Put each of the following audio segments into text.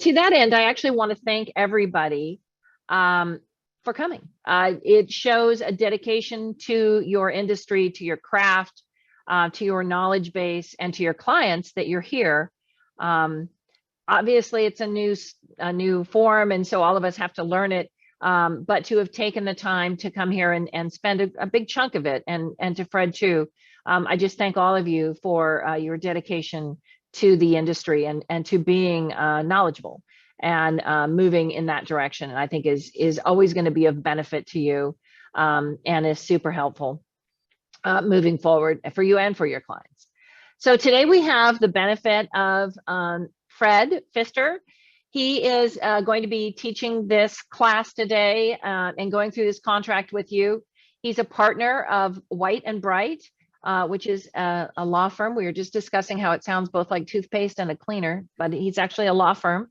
To that end, I actually want to thank everybody for coming. It shows a dedication to your industry, to your craft, to your knowledge base, and to your clients that you're here. Obviously, it's a new form, and so all of us have to learn it. But to have taken the time to come here and spend a big chunk of it, and to Fred too, I just thank all of you for your dedication to the industry and to being knowledgeable and moving in that direction. And I think is always going to be of benefit to you, and is super helpful moving forward for you and for your clients. So today we have the benefit of Fred Pfister. He is going to be teaching this class today and going through this contract with you. He's a partner of White and Bright, which is a law firm. We were just discussing how it sounds both like toothpaste and a cleaner, but he's actually a law firm.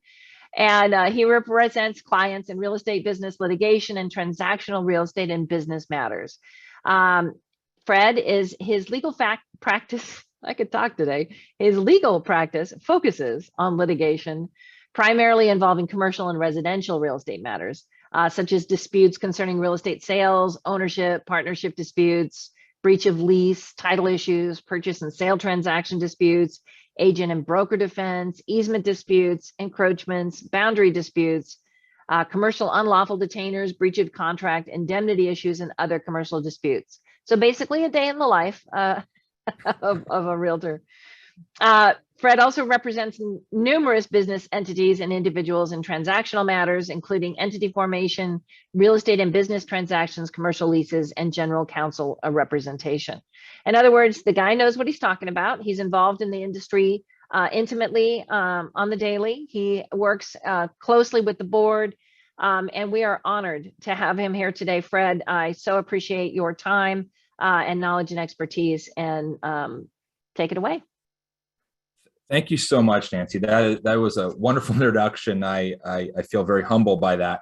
And he represents clients in real estate business litigation and transactional real estate and business matters. Fred is his legal practice. I could talk today. His legal practice focuses on litigation, primarily involving commercial and residential real estate matters, such as disputes concerning real estate sales, ownership, partnership disputes, breach of lease, title issues, purchase and sale transaction disputes, agent and broker defense, easement disputes, encroachments, boundary disputes, commercial unlawful detainers, breach of contract, indemnity issues, and other commercial disputes. So basically a day in the life of a realtor. Fred also represents numerous business entities and individuals in transactional matters, including entity formation, real estate and business transactions, commercial leases, and general counsel representation. In other words, the guy knows what he's talking about. He's involved in the industry intimately on the daily. He works closely with the board, and we are honored to have him here today. Fred, I so appreciate your time and knowledge and expertise, and take it away. Thank you so much, Nancy. That was a wonderful introduction. I feel very humbled by that,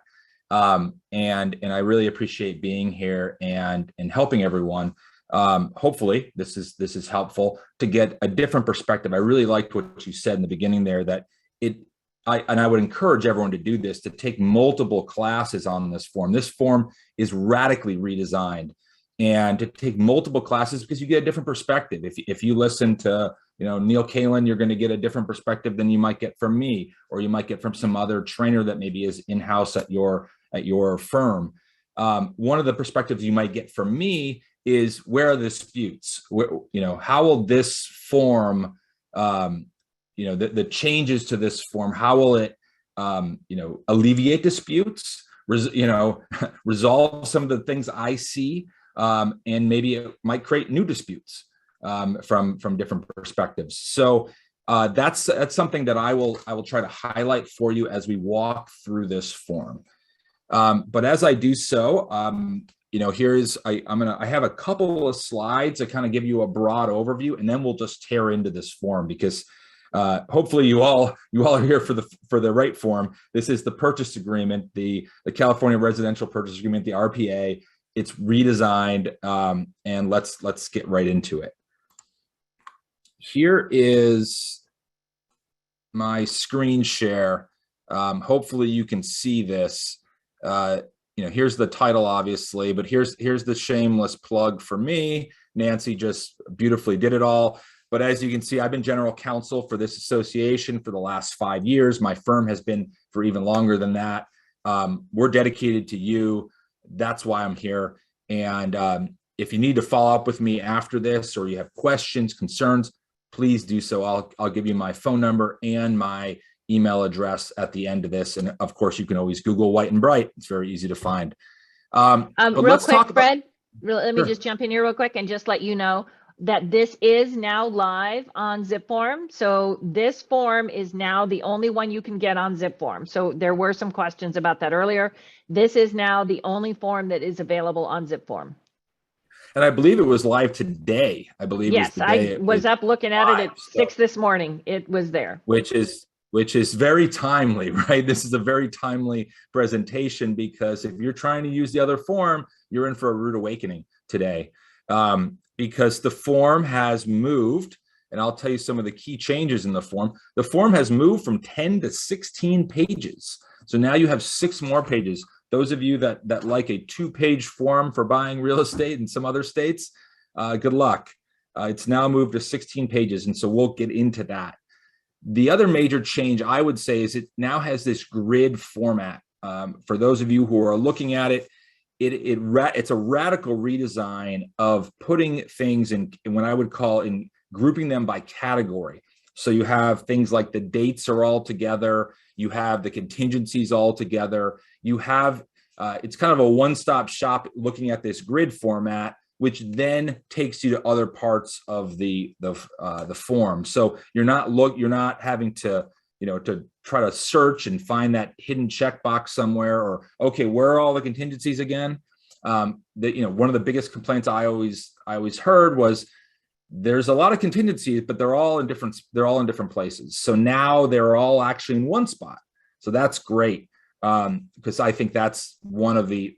and I really appreciate being here and helping everyone. Hopefully, this is helpful to get a different perspective. I really liked what you said in the beginning there, that I would encourage everyone to do this, to take multiple classes on this form. This form is radically redesigned, and to take multiple classes because you get a different perspective. If you listen to Neil Kalin, you're going to get a different perspective than you might get from me, or you might get from some other trainer that maybe is in-house at your firm. One of the perspectives you might get from me is, where are the disputes? How will this form, the changes to this form, how will it, alleviate disputes, resolve some of the things I see, and maybe it might create new disputes from different perspectives. So that's something that I will try to highlight for you as we walk through this form. But as I do so, I have a couple of slides that kind of give you a broad overview, and then we'll just tear into this form, because hopefully you all are here for the right form. This is the purchase agreement, the California Residential Purchase Agreement, the RPA. It's redesigned, and let's get right into it. Here is my screen share. Hopefully you can see this. Here's the title, obviously, but here's the shameless plug for me. Nancy just beautifully did it all. But as you can see, I've been general counsel for this association for the last 5 years. My firm has been for even longer than that. We're dedicated to you. That's why I'm here. And if you need to follow up with me after this, or you have questions, concerns, please do so. I'll give you my phone number and my email address at the end of this. And of course, you can always Google White and Bright. It's very easy to find. Real quick, Fred, let me just jump in here real quick and just let you know that this is now live on ZipForm. So this form is now the only one you can get on ZipForm. So there were some questions about that earlier. This is now the only form that is available on ZipForm. And I believe it was live today. I believe yes, I was up looking at it at 6 this morning. It was there. Which is very timely, right? This is a very timely presentation, because if you're trying to use the other form, you're in for a rude awakening today, because the form has moved and I'll tell you some of the key changes in the form. The form has moved from 10 to 16 pages. So now you have 6 more pages. Those of you that like a 2-page form for buying real estate in some other states, good luck. It's now moved to 16 pages, and so we'll get into that. The other major change I would say is it now has this grid format. For those of you who are looking at it, it's a radical redesign of putting things in what I would call in grouping them by category. So you have things like the dates are all together. You have the contingencies all together. You have, it's kind of a one-stop shop looking at this grid format, which then takes you to other parts of the form. So you're not having to, to try to search and find that hidden checkbox somewhere, or, okay, where are all the contingencies again? One of the biggest complaints I always heard was there's a lot of contingencies, but they're all in different places. So now they're all actually in one spot. So that's great. Because I think that's one of the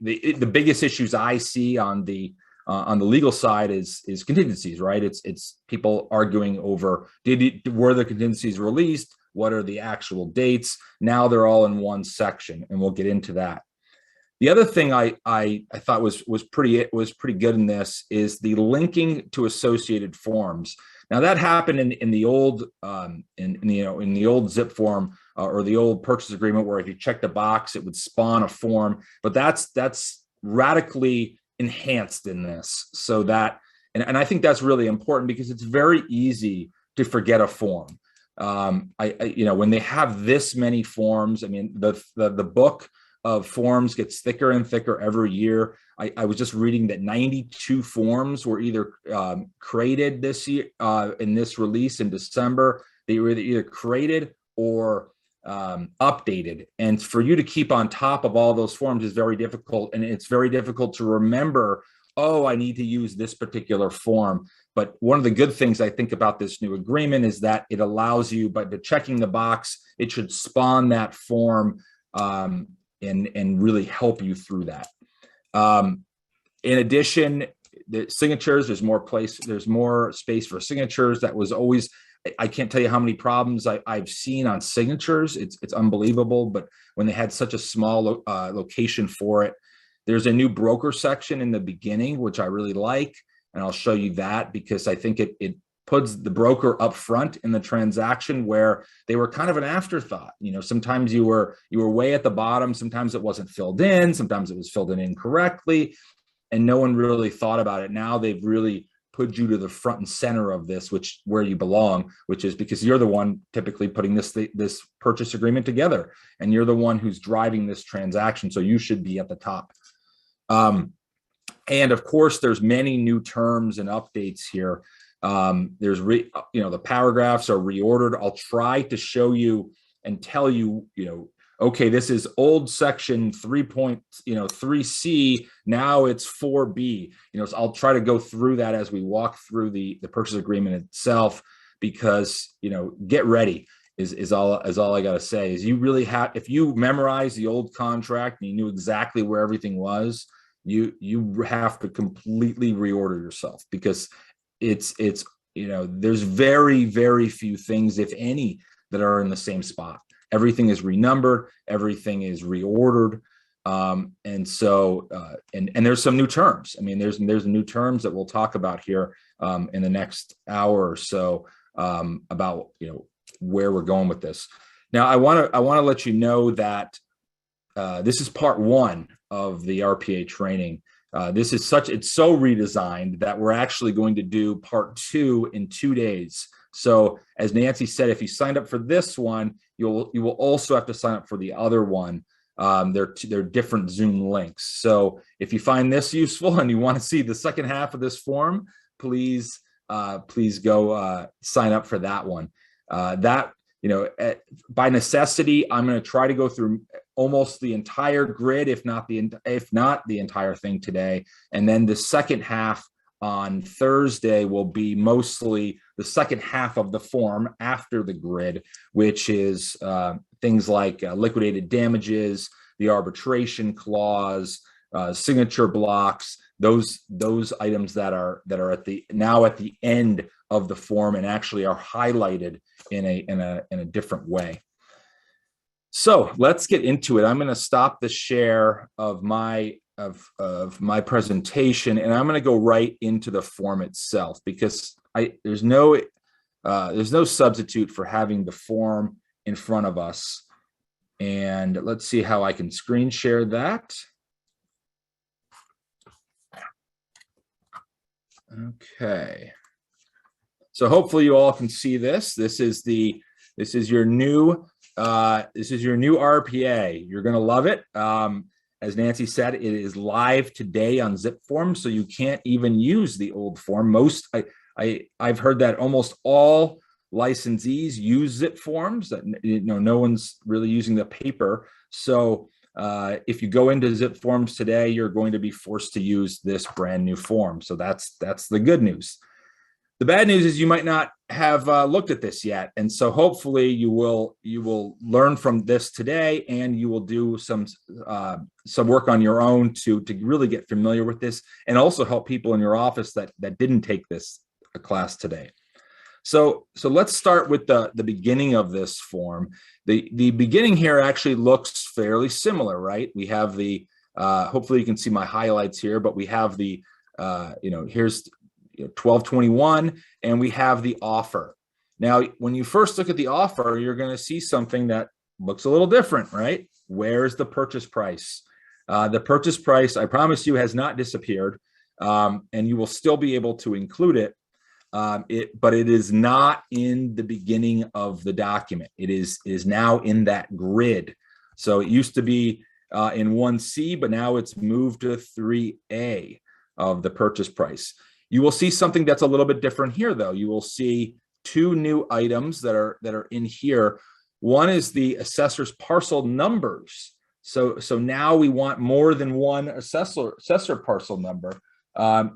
biggest issues I see on the legal side is contingencies, right? It's people arguing over were the contingencies released? What are the actual dates? Now they're all in one section, and we'll get into that. The other thing I thought was pretty good in this is the linking to associated forms. Now that happened in the old in the old zip form or the old purchase agreement, where if you checked a box, it would spawn a form. But that's radically enhanced in this, so that and I think that's really important, because it's very easy to forget a form. When they have this many forms, I mean, the book of forms gets thicker and thicker every year. I was just reading that 92 forms were either created this year in this release in December. They were either created or updated. And for you to keep on top of all those forms is very difficult. And it's very difficult to remember, oh, I need to use this particular form. But one of the good things I think about this new agreement is that it allows you, by checking the box, it should spawn that form and really help you through that. In addition, the signatures, there's more space for signatures. That was always, I can't tell you how many problems I've seen on signatures. It's unbelievable. But when they had such a small location for it, there's a new broker section in the beginning, which I really like. And I'll show you that, because I think it puts the broker up front in the transaction, where they were kind of an afterthought. Sometimes you were way at the bottom. Sometimes it wasn't filled in. Sometimes it was filled in incorrectly, and no one really thought about it. Now they've really put you to the front and center of this, where you belong, which is because you're the one typically putting this purchase agreement together, and you're the one who's driving this transaction. So you should be at the top. And of course, there's many new terms and updates here. There's the paragraphs are reordered. I'll try to show you and tell you, okay, this is old section 3.3C. Now it's 4B. So I'll try to go through that as we walk through the purchase agreement itself, because get ready is all I got to say. Is you really have, if you memorize the old contract and you knew exactly where everything was, you have to completely reorder yourself, because it's there's very, very few things, if any, that are in the same spot. Everything is renumbered, everything is reordered, and so and there's some new terms. I mean, there's new terms that we'll talk about here in the next hour or so about where we're going with this. Now, I want to let you know that this is part 1 of the RPA training. It's so redesigned that we're actually going to do part 2 in 2 days. So as Nancy said, if you signed up for this one, you will also have to sign up for the other one. They're different Zoom links. So if you find this useful and you want to see the second half of this form, please go sign up for that one. By necessity, I'm going to try to go through almost the entire grid, if not the entire thing today. And then the second half on Thursday will be mostly the second half of the form after the grid, which is things like liquidated damages, the arbitration clause, signature blocks, those items that are at the end of the form and actually are highlighted in a different way. So let's get into it. I'm going to stop the share of my presentation, and I'm going to go right into the form itself, because there's no substitute for having the form in front of us. And let's see how I can screen share that. Okay. So hopefully you all can see this. This is your new RPA. You're going to love it. As Nancy said, it is live today on Zip Form, so you can't even use the old form. I've heard that almost all licensees use Zip Forms. That no one's really using the paper. So if you go into Zip Forms today, you're going to be forced to use this brand new form. So that's the good news. The bad news is you might not have looked at this yet, and so hopefully you will learn from this today, and you will do some work on your own to really get familiar with this, and also help people in your office that didn't take this class today. So let's start with the beginning of this form. The beginning here actually looks fairly similar, right? We have the hopefully you can see my highlights here, but we have the here's 1221, and we have the offer. Now, when you first look at the offer, you're going to see something that looks a little different, right? Where's the purchase price? The purchase price, I promise you, has not disappeared, and you will still be able to include it. But it is not in the beginning of the document. It is now in that grid. So it used to be in 1C, but now it's moved to 3A of the purchase price. You will see something that's a little bit different here, though. You will see two new items that are in here. One is the assessor's parcel numbers. So now we want more than one assessor parcel number.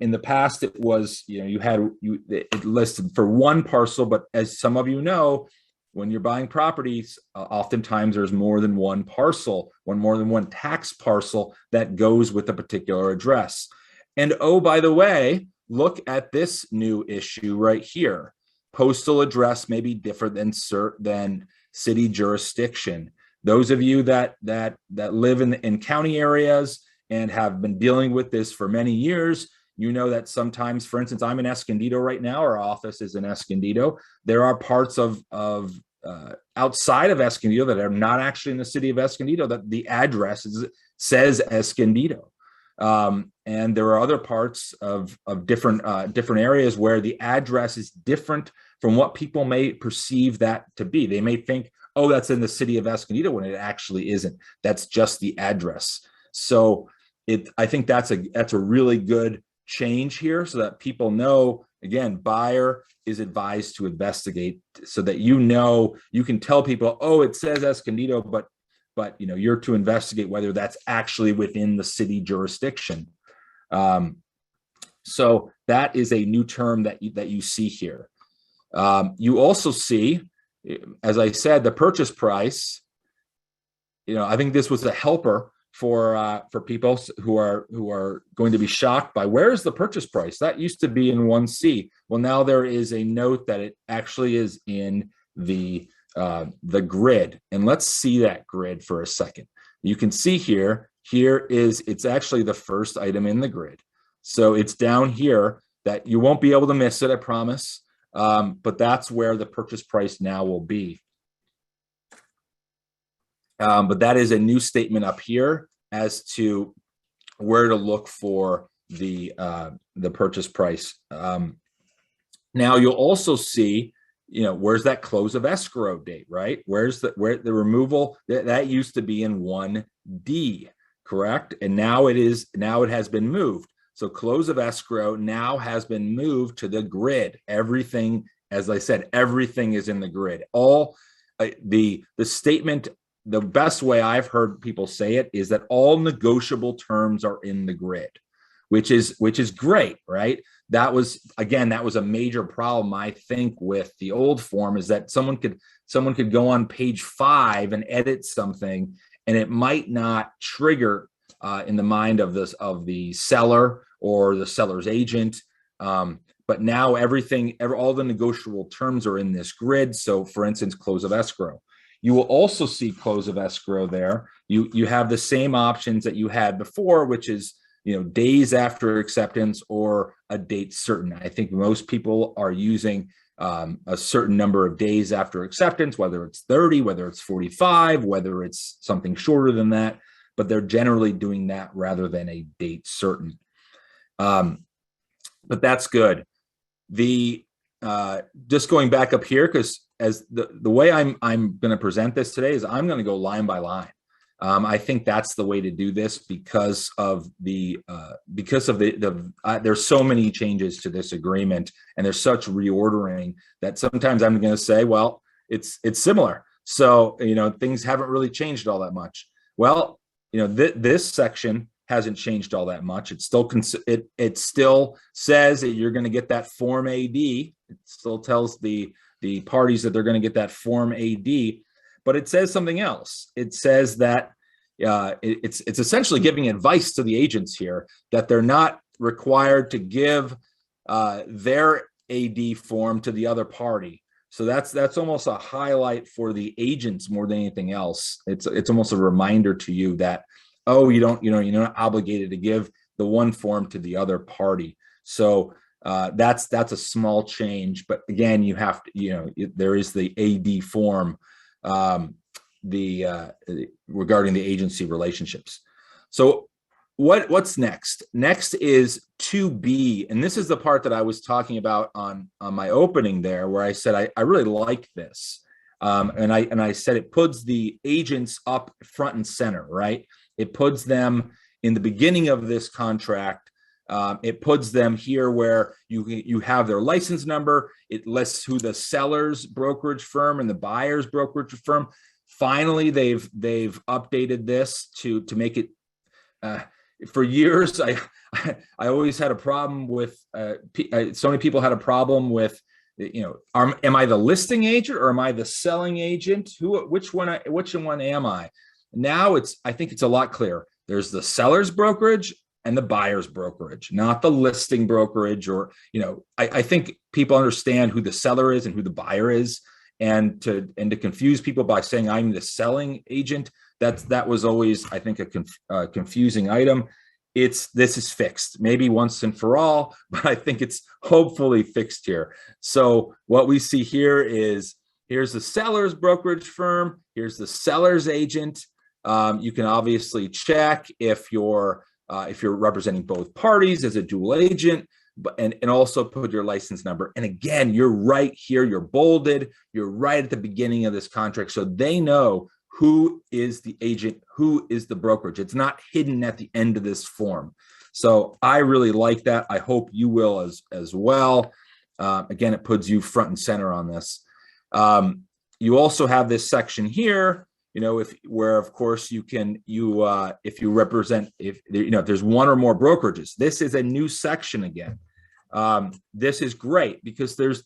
In the past, it was it listed for one parcel, but as some of you know, when you're buying properties, oftentimes there's more than one parcel, more than one tax parcel that goes with a particular address. And oh, by the way, look at this new issue right here. Postal address may be different than city jurisdiction. Those of you that live in county areas and have been dealing with this for many years, you know that sometimes, for instance, I'm in Escondido right now. Our office is in Escondido. There are parts of outside of Escondido that are not actually in the city of Escondido that the address says Escondido. And there are other parts of different areas where the address is different from what people may perceive that to be. They may think, oh, that's in the city of Escondido, when it actually isn't. That's just the address. So I think that's a really good change here, so that people know, again, buyer is advised to investigate, so that you can tell people, oh, it says Escondido, but you're to investigate whether that's actually within the city jurisdiction. So that is a new term that you see here. You also see, as I said, the purchase price. I think this was a helper for people who are going to be shocked by, where is the purchase price? That used to be in 1C. Well, now there is a note that it actually is in the grid. And let's see that grid for a second. You can see it's actually the first item in the grid. So it's down here, that you won't be able to miss it, I promise. But that's where the purchase price now will be. But that is a new statement up here as to where to look for the purchase price. Now you'll also see, where's that close of escrow date, right? Where the removal that used to be in 1D, correct? And now it has been moved. So close of escrow now has been moved to the grid. Everything, as I said, everything is in the grid. All the statement. The best way I've heard people say it is that all negotiable terms are in the grid, which is great, right? That was a major problem, I think, with the old form, is that someone could go on page 5 and edit something, and it might not trigger in the mind of the seller or the seller's agent, but now all the negotiable terms are in this grid. So for instance, close of escrow. You will also see close of escrow there. You have the same options that you had before, which is, days after acceptance or a date certain. I think most people are using a certain number of days after acceptance, whether it's 30, whether it's 45, whether it's something shorter than that, but they're generally doing that rather than a date certain. But that's good. Just going back up here, because as the way I'm going to present this today is I'm going to go line by line. I think that's the way to do this because of there's so many changes to this agreement and there's such reordering that sometimes I'm going to say, well, it's similar. So, things haven't really changed all that much. Well, this section hasn't changed all that much. It still says that you're going to get that Form AD. It still tells the parties that they're going to get that Form AD, but it says something else. It says that it's essentially giving advice to the agents here that they're not required to give their AD form to the other party. So that's almost a highlight for the agents more than anything else. It's almost a reminder to you that, you're not obligated to give the one form to the other party. So that's a small change, but again, you have to, there is the AD form regarding the agency relationships. So what's next? Next is 2B, and this is the part that I was talking about on my opening there, where I said I really like this, and I said it puts the agents up front and center, right? It puts them in the beginning of this contract. It puts them here where you have their license number. It lists who the seller's brokerage firm and the buyer's brokerage firm. Finally, they've updated this to make it. For years, I always had a problem with. So many people had a problem with. Am I the listing agent or am I the selling agent? Which one am I? Now I think it's a lot clearer. There's the seller's brokerage and the buyer's brokerage, not the listing brokerage. Or, I think people understand who the seller is and who the buyer is, and to confuse people by saying I'm the selling agent, that was always, I think, a confusing item. This is fixed, maybe once and for all, but I think it's hopefully fixed here. So what we see here is here's the seller's brokerage firm, here's the seller's agent. You can obviously check if you're representing both parties as a dual agent, and also put your license number. And again, you're right here, you're bolded, you're right at the beginning of this contract, so they know who is the agent, who is the brokerage. It's not hidden at the end of this form. So I really like that. I hope you will as well. Again, it puts you front and center on this. You also have this section here, where of course if you represent, if there's one or more brokerages. This is a new section again. This is great because there's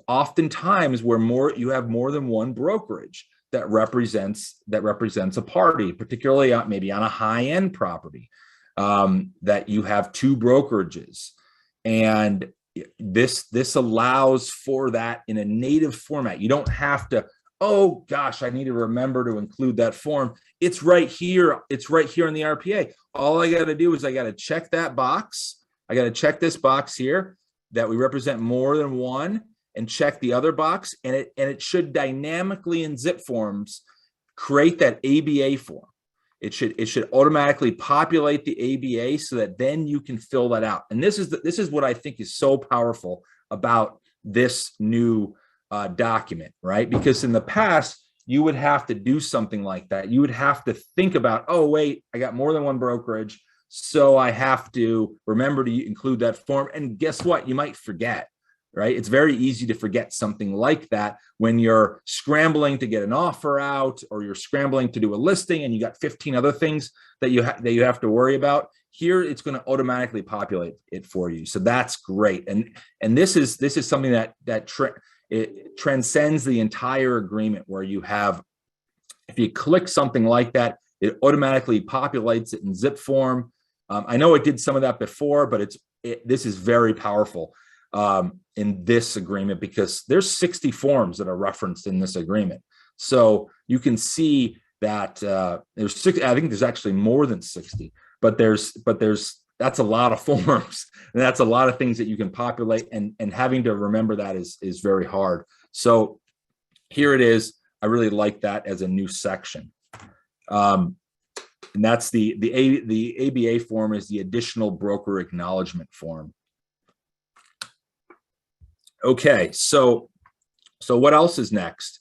often times where you have more than one brokerage that represents a party, particularly maybe on a high-end property, that you have two brokerages, and this allows for that in a native format. You don't have to, oh gosh, I need to remember to include that form. It's right here. It's right here in the RPA. All I got to do is I got to check that box. I got to check this box here that we represent more than one, and check the other box, and it should dynamically in zip forms create that ABA form. It should automatically populate the ABA so that then you can fill that out. And this is what I think is so powerful about this new document, right? Because in the past, you would have to do something like that. You would have to think about, oh wait, I got more than one brokerage, so I have to remember to include that form. And guess what? You might forget. Right? It's very easy to forget something like that when you're scrambling to get an offer out, or you're scrambling to do a listing and you got 15 other things that you have to worry about. Here, it's going to automatically populate it for you. So that's great. And this is something that it transcends the entire agreement, where you have, if you click something like that, it automatically populates it in zip form. I know it did some of that before, but this is very powerful in this agreement, because there's 60 forms that are referenced in this agreement. So you can see that there's I think there's actually more than 60, but that's a lot of forms, and that's a lot of things that you can populate, and having to remember that is very hard. So here it is. I really like that as a new section. And that's the ABA form is the additional broker acknowledgement form. Okay, so what else is next?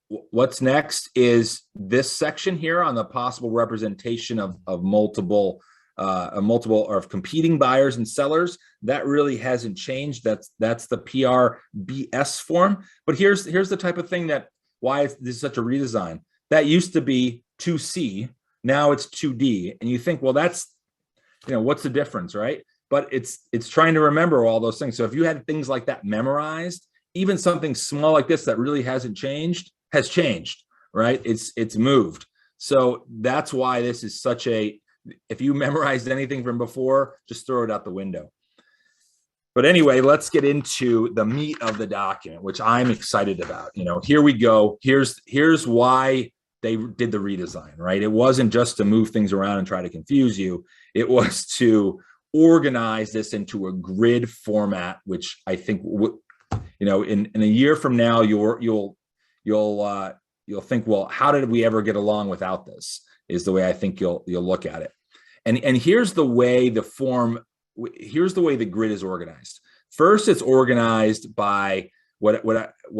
What's next is this section here on the possible representation of multiple or of competing buyers and sellers. That really hasn't changed. That's the PRBS form. But here's the type of thing that why this is such a redesign. That used to be 2C, now it's 2D, and you think, well, that's, what's the difference, right? But it's trying to remember all those things. So if you had things like that memorized, even something small like this that really hasn't changed has changed, right? It's moved. So that's why this is such a, if you memorized anything from before, just throw it out the window. But anyway, let's get into the meat of the document, which I'm excited about. Here we go. Here's why they did the redesign, right? It wasn't just to move things around and try to confuse you. It was to organize this into a grid format, which I think, in a year from now, you'll think, well, how did we ever get along without this? Is the way I think you'll look at it. And here's the way the grid is organized. First, it's organized by what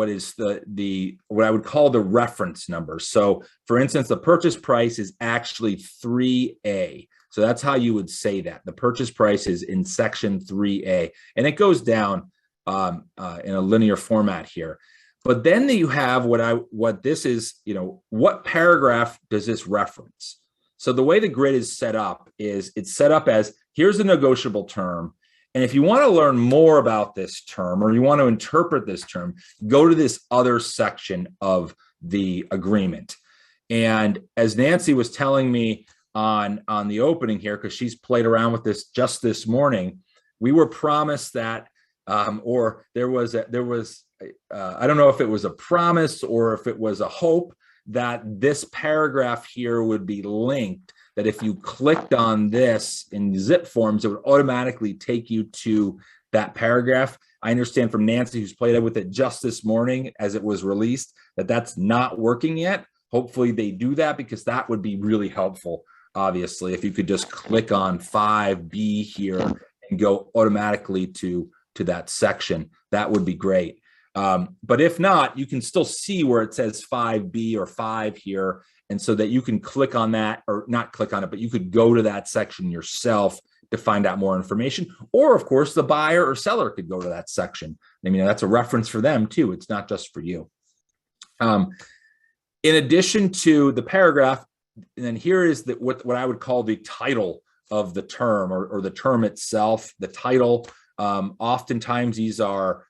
is what I would call the reference number. So for instance, the purchase price is actually 3A. So that's how you would say that. The purchase price is in section 3A, and it goes down in a linear format here. But then you have what this is, what paragraph does this reference? So the way the grid is set up is it's set up as, here's a negotiable term. And if you want to learn more about this term, or you want to interpret this term, go to this other section of the agreement. And as Nancy was telling me on the opening here, because she's played around with this just this morning, we were promised that, or there was I don't know if it was a promise or if it was a hope that this paragraph here would be linked, that if you clicked on this in zip forms, it would automatically take you to that paragraph. I understand from Nancy, who's played with it just this morning as it was released, that that's not working yet. Hopefully they do that, because that would be really helpful. Obviously, if you could just click on 5B here and go automatically to that section, that would be great. But if not, you can still see where it says 5B or 5 here. And so that you can click on that, or not click on it, but you could go to that section yourself to find out more information. Or of course, the buyer or seller could go to that section. I mean, that's a reference for them too. It's not just for you. In addition to the paragraph, and then here is what I would call the title of the term, or the term itself, the title. Oftentimes these are,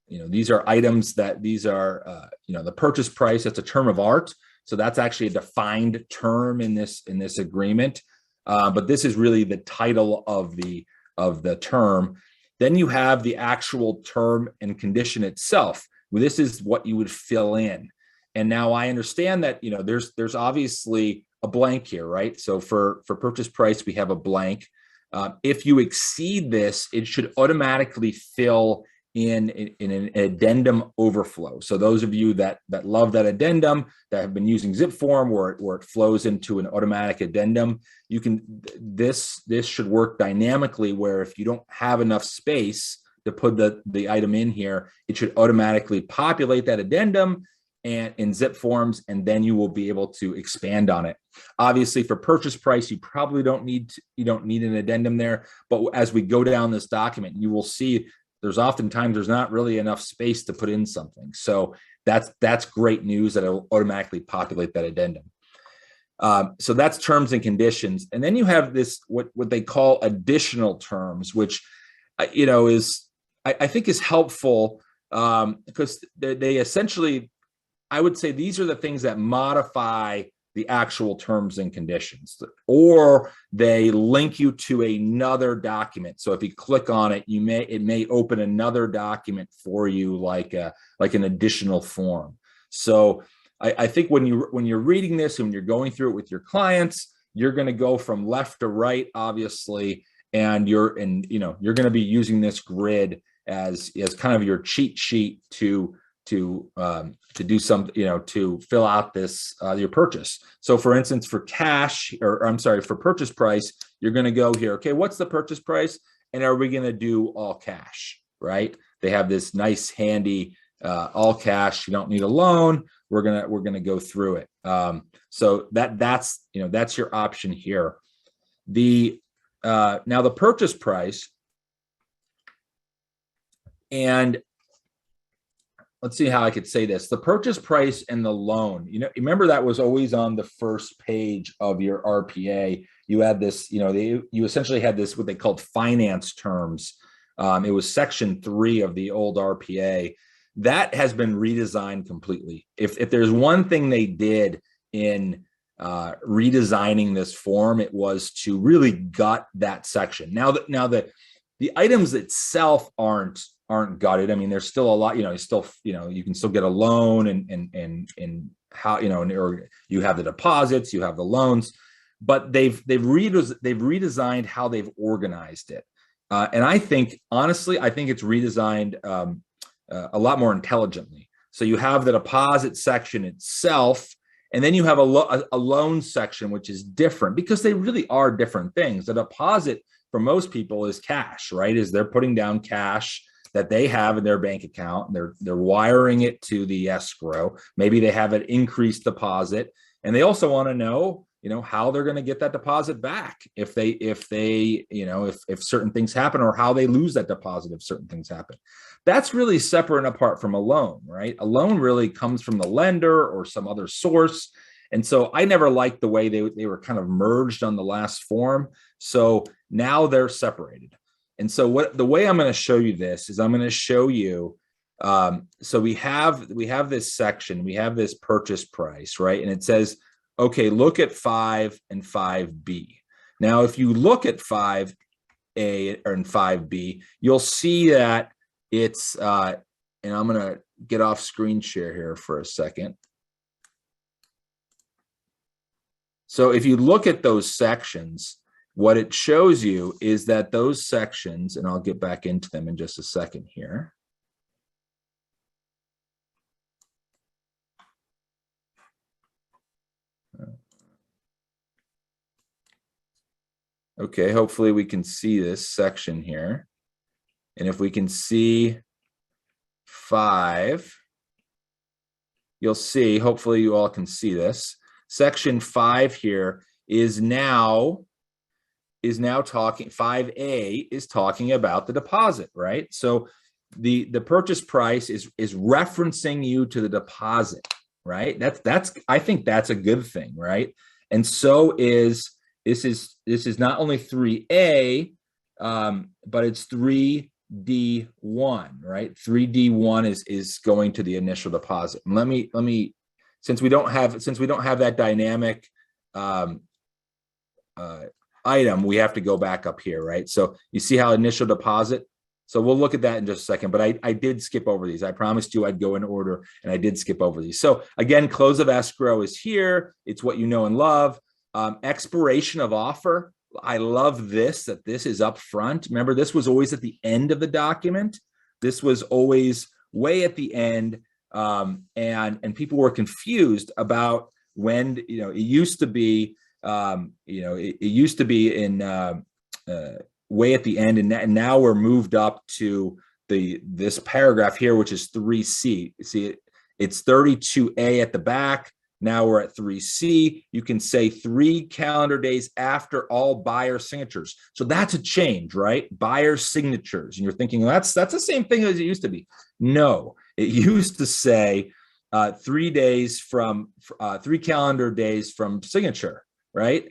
these are items that the purchase price, that's a term of art. So that's actually a defined term in this agreement. But this is really the title of the term. Then you have the actual term and condition itself. Well, this is what you would fill in. And now I understand that, there's obviously a blank here, right? So for purchase price, we have a blank. If you exceed this, it should automatically fill in an addendum overflow. So those of you that love that addendum, that have been using zip form where it flows into an automatic addendum, this should work dynamically, where if you don't have enough space to put the item in here, it should automatically populate that addendum and in zip forms, and then you will be able to expand on it. Obviously, for purchase price, you probably don't need an addendum there. But as we go down this document, you will see there's not really enough space to put in something. So that's great news that it'll automatically populate that addendum. So that's terms and conditions, and then you have this what they call additional terms, which is I think is helpful because they essentially, I would say these are the things that modify the actual terms and conditions, or they link you to another document. So if you click on it, it may open another document for you, like an additional form. So I think when you're reading this and when you're going through it with your clients, you're going to go from left to right, obviously, and you're going to be using this grid as kind of your cheat sheet to do some, to fill out this your purchase. So for instance, for cash, or I'm sorry, for purchase price, you're going to go here. Okay, what's the purchase price, and are we going to do all cash? Right? They have this nice handy all cash. You don't need a loan. We're gonna go through it. So that's your option here. Now the purchase price, and let's see how I could say this. The purchase price and the loan, remember that was always on the first page of your RPA. You had this, you essentially had this, what they called finance terms. It was section 3 of the old RPA. That has been redesigned completely. If there's one thing they did in redesigning this form, it was to really gut that section. Now the items itself aren't gutted. I mean, there's still a lot, you can still get a loan and how, or you have the deposits, you have the loans, but they've redesigned how they've organized it. And I think, honestly, it's redesigned a lot more intelligently. So you have the deposit section itself, and then you have a loan section, which is different because they really are different things. The deposit for most people is cash, right? Is they're putting down cash that they have in their bank account, and they're wiring it to the escrow. Maybe they have an increased deposit, and they also want to know, how they're going to get that deposit back if certain things happen, or how they lose that deposit if certain things happen. That's really separate and apart from a loan, right? A loan really comes from the lender or some other source. And so I never liked the way they were kind of merged on the last form. So now they're separated. And so the way I'm going to show you this is I'm going to show you, so we have this section, we have this purchase price, right? And it says, okay, look at 5 and 5B. Now, if you look at 5A and 5B, you'll see that it's, and I'm going to get off screen share here for a second. So if you look at those sections, what it shows you is that those sections, and I'll get back into them in just a second here. Okay, hopefully we can see this section here. And if we can see 5, you'll see, hopefully you all can see this. Section 5 here is now talking, 5A is talking about the deposit, right? So the purchase price is referencing you to the deposit, right? I think that's a good thing, right? And so this is not only 3A, but it's 3D1, right? 3D1 is going to the initial deposit. And let me since we don't have that dynamic item, we have to go back up here, right? So you see how initial deposit. So we'll look at that in just a second, but I did skip over these. I promised you I'd go in order, and I did skip over these. So again, close of escrow is here. It's what you know and love. Expiration of offer. I love that this is up front. Remember, this was always at the end of the document. This was always way at the end. And people were confused about when, it used to be, it used to be in way at the end, and now we're moved up to this paragraph here, which is 3C. You see, it's 32A at the back. Now we're at 3C. You can say 3 calendar days after all buyer signatures. So that's a change, right? Buyer signatures. And you're thinking, well, that's the same thing as it used to be. No, it used to say 3 days from 3 calendar days from signature, right?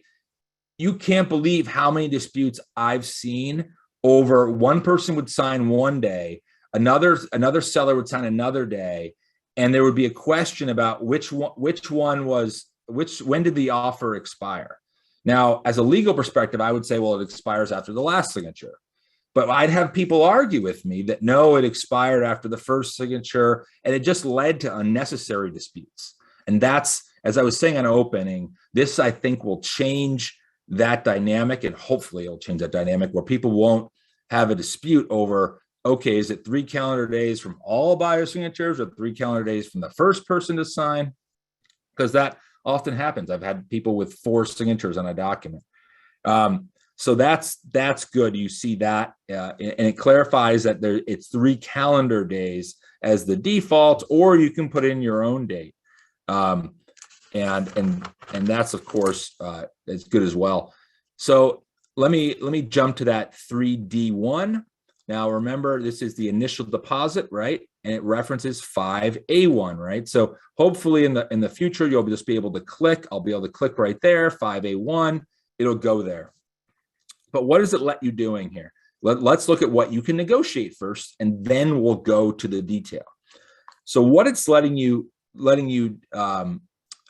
You can't believe how many disputes I've seen over one person would sign one day, another seller would sign another day, and there would be a question about which one was when did the offer expire? Now, as a legal perspective, I would say, well, it expires after the last signature. But I'd have people argue with me that no, it expired after the first signature, and it just led to unnecessary disputes. And that's, as I was saying on opening, this I think will change that dynamic, and hopefully it'll change that dynamic where people won't have a dispute over, okay, is it 3 calendar days from all buyer signatures or 3 calendar days from the first person to sign? Because that often happens. I've had people with 4 signatures on a document. So that's good. You see that, and it clarifies that it's 3 calendar days as the default, or you can put in your own date. And that's, of course, is good as well. So let me jump to that 3D1. Now, remember, this is the initial deposit, right? And it references 5A1, right? So hopefully in the future, you'll just be able to click. I'll be able to click right there, 5A1. It'll go there. But what does it let you doing here? Let's look at what you can negotiate first, and then we'll go to the detail. So what it's letting you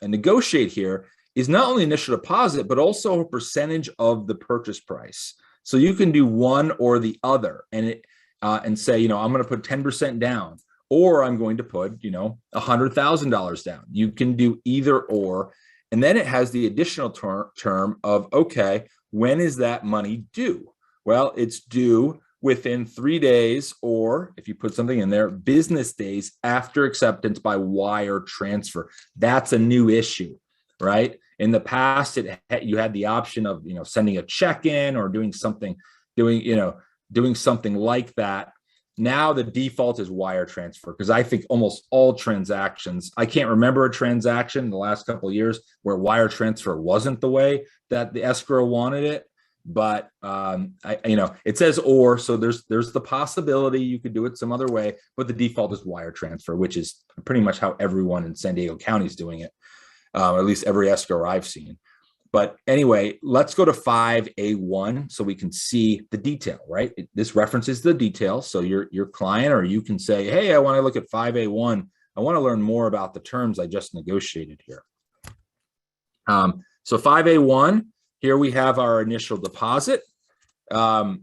negotiate here is not only initial deposit, but also a percentage of the purchase price. So you can do one or the other, and say, I'm going to put 10% down, or I'm going to put, $100,000 down. You can do either or. And then it has the additional term of, okay, when is that money due? Well, it's due within 3 days, or if you put something in there, business days after acceptance by wire transfer. That's a new issue, right? In the past, you had the option of, sending a check in or doing something like that. Now the default is wire transfer, because I think almost all transactions, I can't remember a transaction in the last couple of years where wire transfer wasn't the way that the escrow wanted it. But it says or, so there's the possibility you could do it some other way, but the default is wire transfer, which is pretty much how everyone in San Diego County is doing it, or at least every escrow I've seen. But anyway, let's go to 5A1 so we can see the detail, right? This references the detail. So your client, or you can say, hey, I want to look at 5A1. I want to learn more about the terms I just negotiated here. So 5A1, here we have our initial deposit. And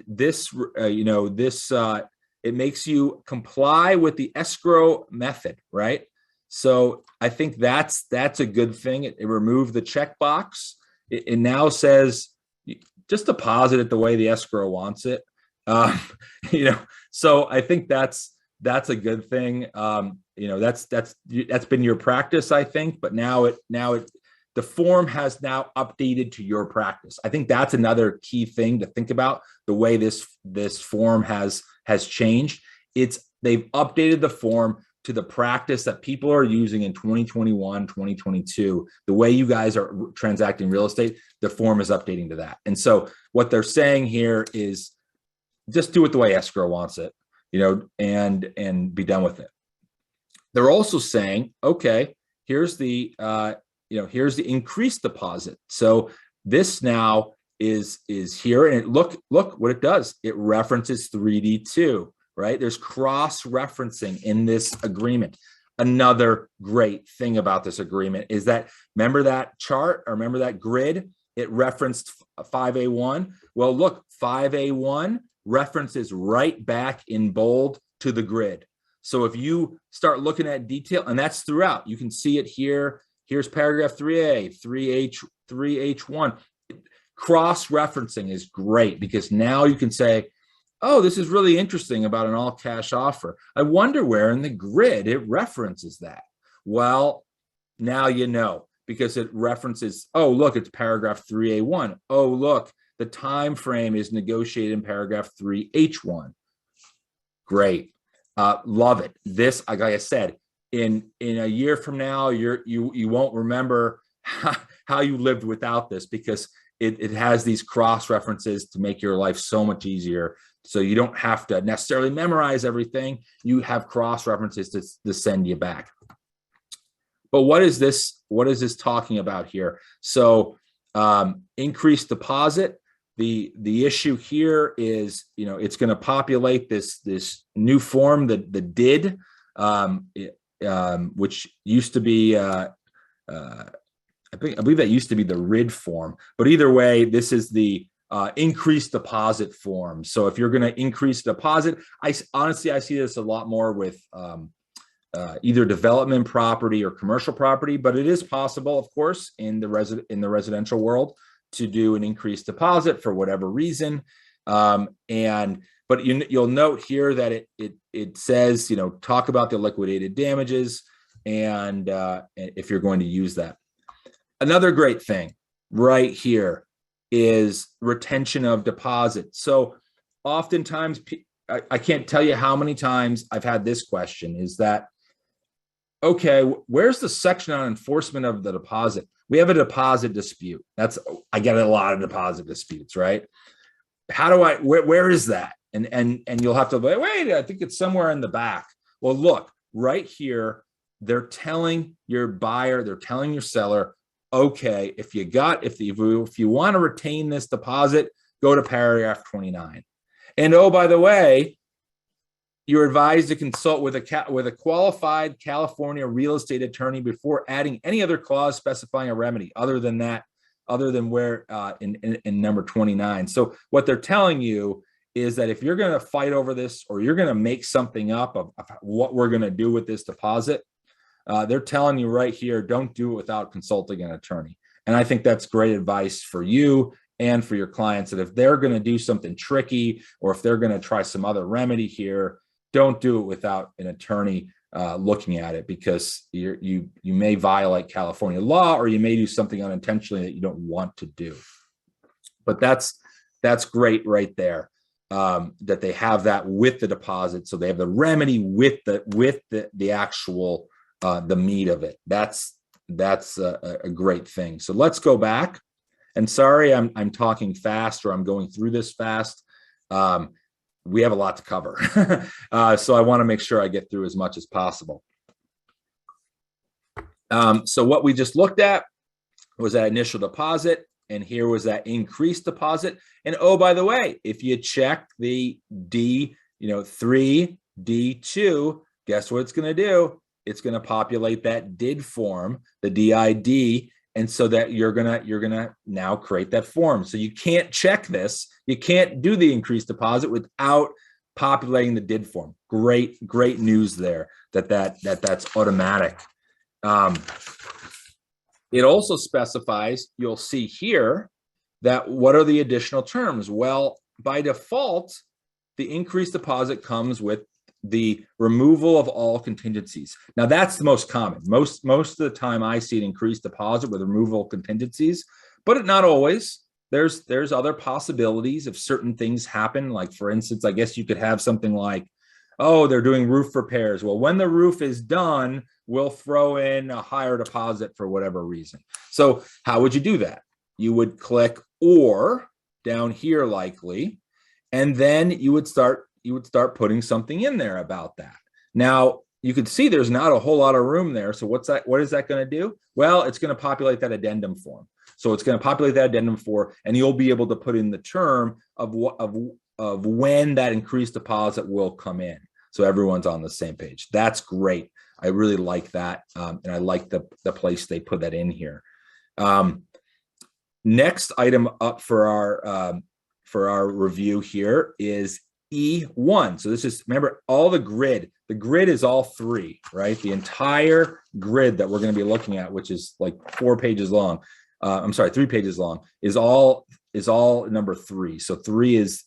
this, it makes you comply with the escrow method, right? So I think that's a good thing. It removed the checkbox. It now says just deposit it the way the escrow wants it. So I think that's a good thing. That's been your practice, I think, but now the form has now updated to your practice. I think that's another key thing to think about, the way this form has changed. They've updated the form to the practice that people are using in 2021, 2022. The way you guys are transacting real estate, the form is updating to that. And so what they're saying here is just do it the way escrow wants it, and be done with it. They're also saying, okay, here's the increased deposit. So this now is here, and look what it does. It references 3D2. Right? There's cross-referencing in this agreement. Another great thing about this agreement is that, remember that chart, or remember that grid? It referenced 5A1. Well, look, 5A1 references right back in bold to the grid. So if you start looking at detail, and that's throughout, you can see it here. Here's paragraph 3A, 3H1. Cross-referencing is great, because now you can say, oh, this is really interesting about an all-cash offer. I wonder where in the grid it references that. Well, now you know, because it references, oh, look, it's paragraph 3A1. Oh, look, the time frame is negotiated in paragraph 3H1. Great. Love it. This, like I said, in a year from now, you won't remember how you lived without this, because it has these cross references to make your life so much easier. So you don't have to necessarily memorize everything. You have cross references to send you back. But what is this talking about here? So increased deposit. The issue here is, it's going to populate this new form, the DID, which used to be I believe that used to be the RID form, but either way, this is the increased deposit form. So if you're going to increase deposit, I see this a lot more with either development property or commercial property, but it is possible, of course, in the residential world to do an increased deposit for whatever reason. But you'll note here that it says, talk about the liquidated damages, and if you're going to use that. Another great thing right here is retention of deposit. So oftentimes, I can't tell you how many times I've had this question, is that, okay, where's the section on enforcement of the deposit? We have a deposit dispute. I get a lot of deposit disputes, right? Where is that? And you'll have to wait, I think it's somewhere in the back. Well, look, right here, they're telling your buyer, they're telling your seller, okay, if you want to retain this deposit, go to paragraph 29. And oh, by the way, you're advised to consult with a qualified California real estate attorney before adding any other clause specifying a remedy other than where in number 29. So what they're telling you is that if you're going to fight over this, or you're going to make something up of what we're going to do with this deposit, they're telling you right here, don't do it without consulting an attorney. And I think that's great advice for you and for your clients, that if they're going to do something tricky, or if they're going to try some other remedy here, don't do it without an attorney looking at it, because you may violate California law, or you may do something unintentionally that you don't want to do. But that's great right there, that they have that with the deposit, so they have the remedy with the actual the meat of it. That's a great thing. So let's go back. And sorry, I'm talking fast, or I'm going through this fast. We have a lot to cover. So I want to make sure I get through as much as possible. So what we just looked at was that initial deposit, and here was that increased deposit. And oh, by the way, if you check the D, 3, D2, guess what it's going to do? It's going to populate that DID form, the DID, and so that you're gonna now create that form. So you can't check this. You can't do the increased deposit without populating the DID form. Great news there. That's automatic. It also specifies, you'll see here, that what are the additional terms? Well, by default, the increased deposit comes with the removal of all contingencies. Now that's the most common. Most of the time I see an increased deposit with removal of contingencies, but not always. There's other possibilities if certain things happen. Like, for instance, I guess you could have something like, oh, they're doing roof repairs. Well, when the roof is done, we'll throw in a higher deposit for whatever reason. So how would you do that? You would click or down here likely, and then you would start putting something in there about that. Now, you can see there's not a whole lot of room there. So what is that going to do? Well, it's going to populate that addendum form. So it's going to populate that addendum form, and you'll be able to put in the term of when that increased deposit will come in. So everyone's on the same page. That's great. I really like that. And I like the place they put that in here. Next item up for our review here is E1. So this is, remember, all the grid is all 3, right? The entire grid that we're going to be looking at, which is like 4 pages long. 3 pages long, is all number 3. So 3 is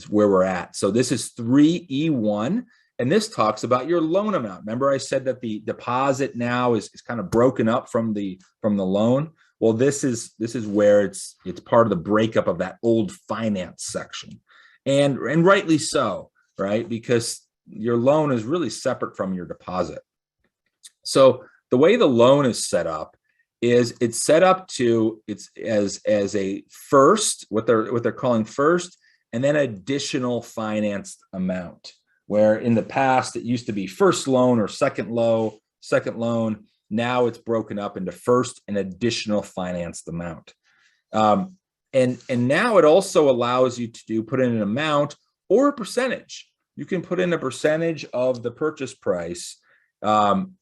where we're at. So this is 3E1, and this talks about your loan amount. Remember I said that the deposit now is kind of broken up from the loan. Well, this is where it's part of the breakup of that old finance section. And rightly so, right? Because your loan is really separate from your deposit. So the way the loan is set up is it's set up to, it's as a first, what they're calling first, and then additional financed amount, where in the past it used to be first loan or second loan. Now it's broken up into first and additional financed amount. And now it also allows you to put in an amount or a percentage. You can put in a percentage of the purchase price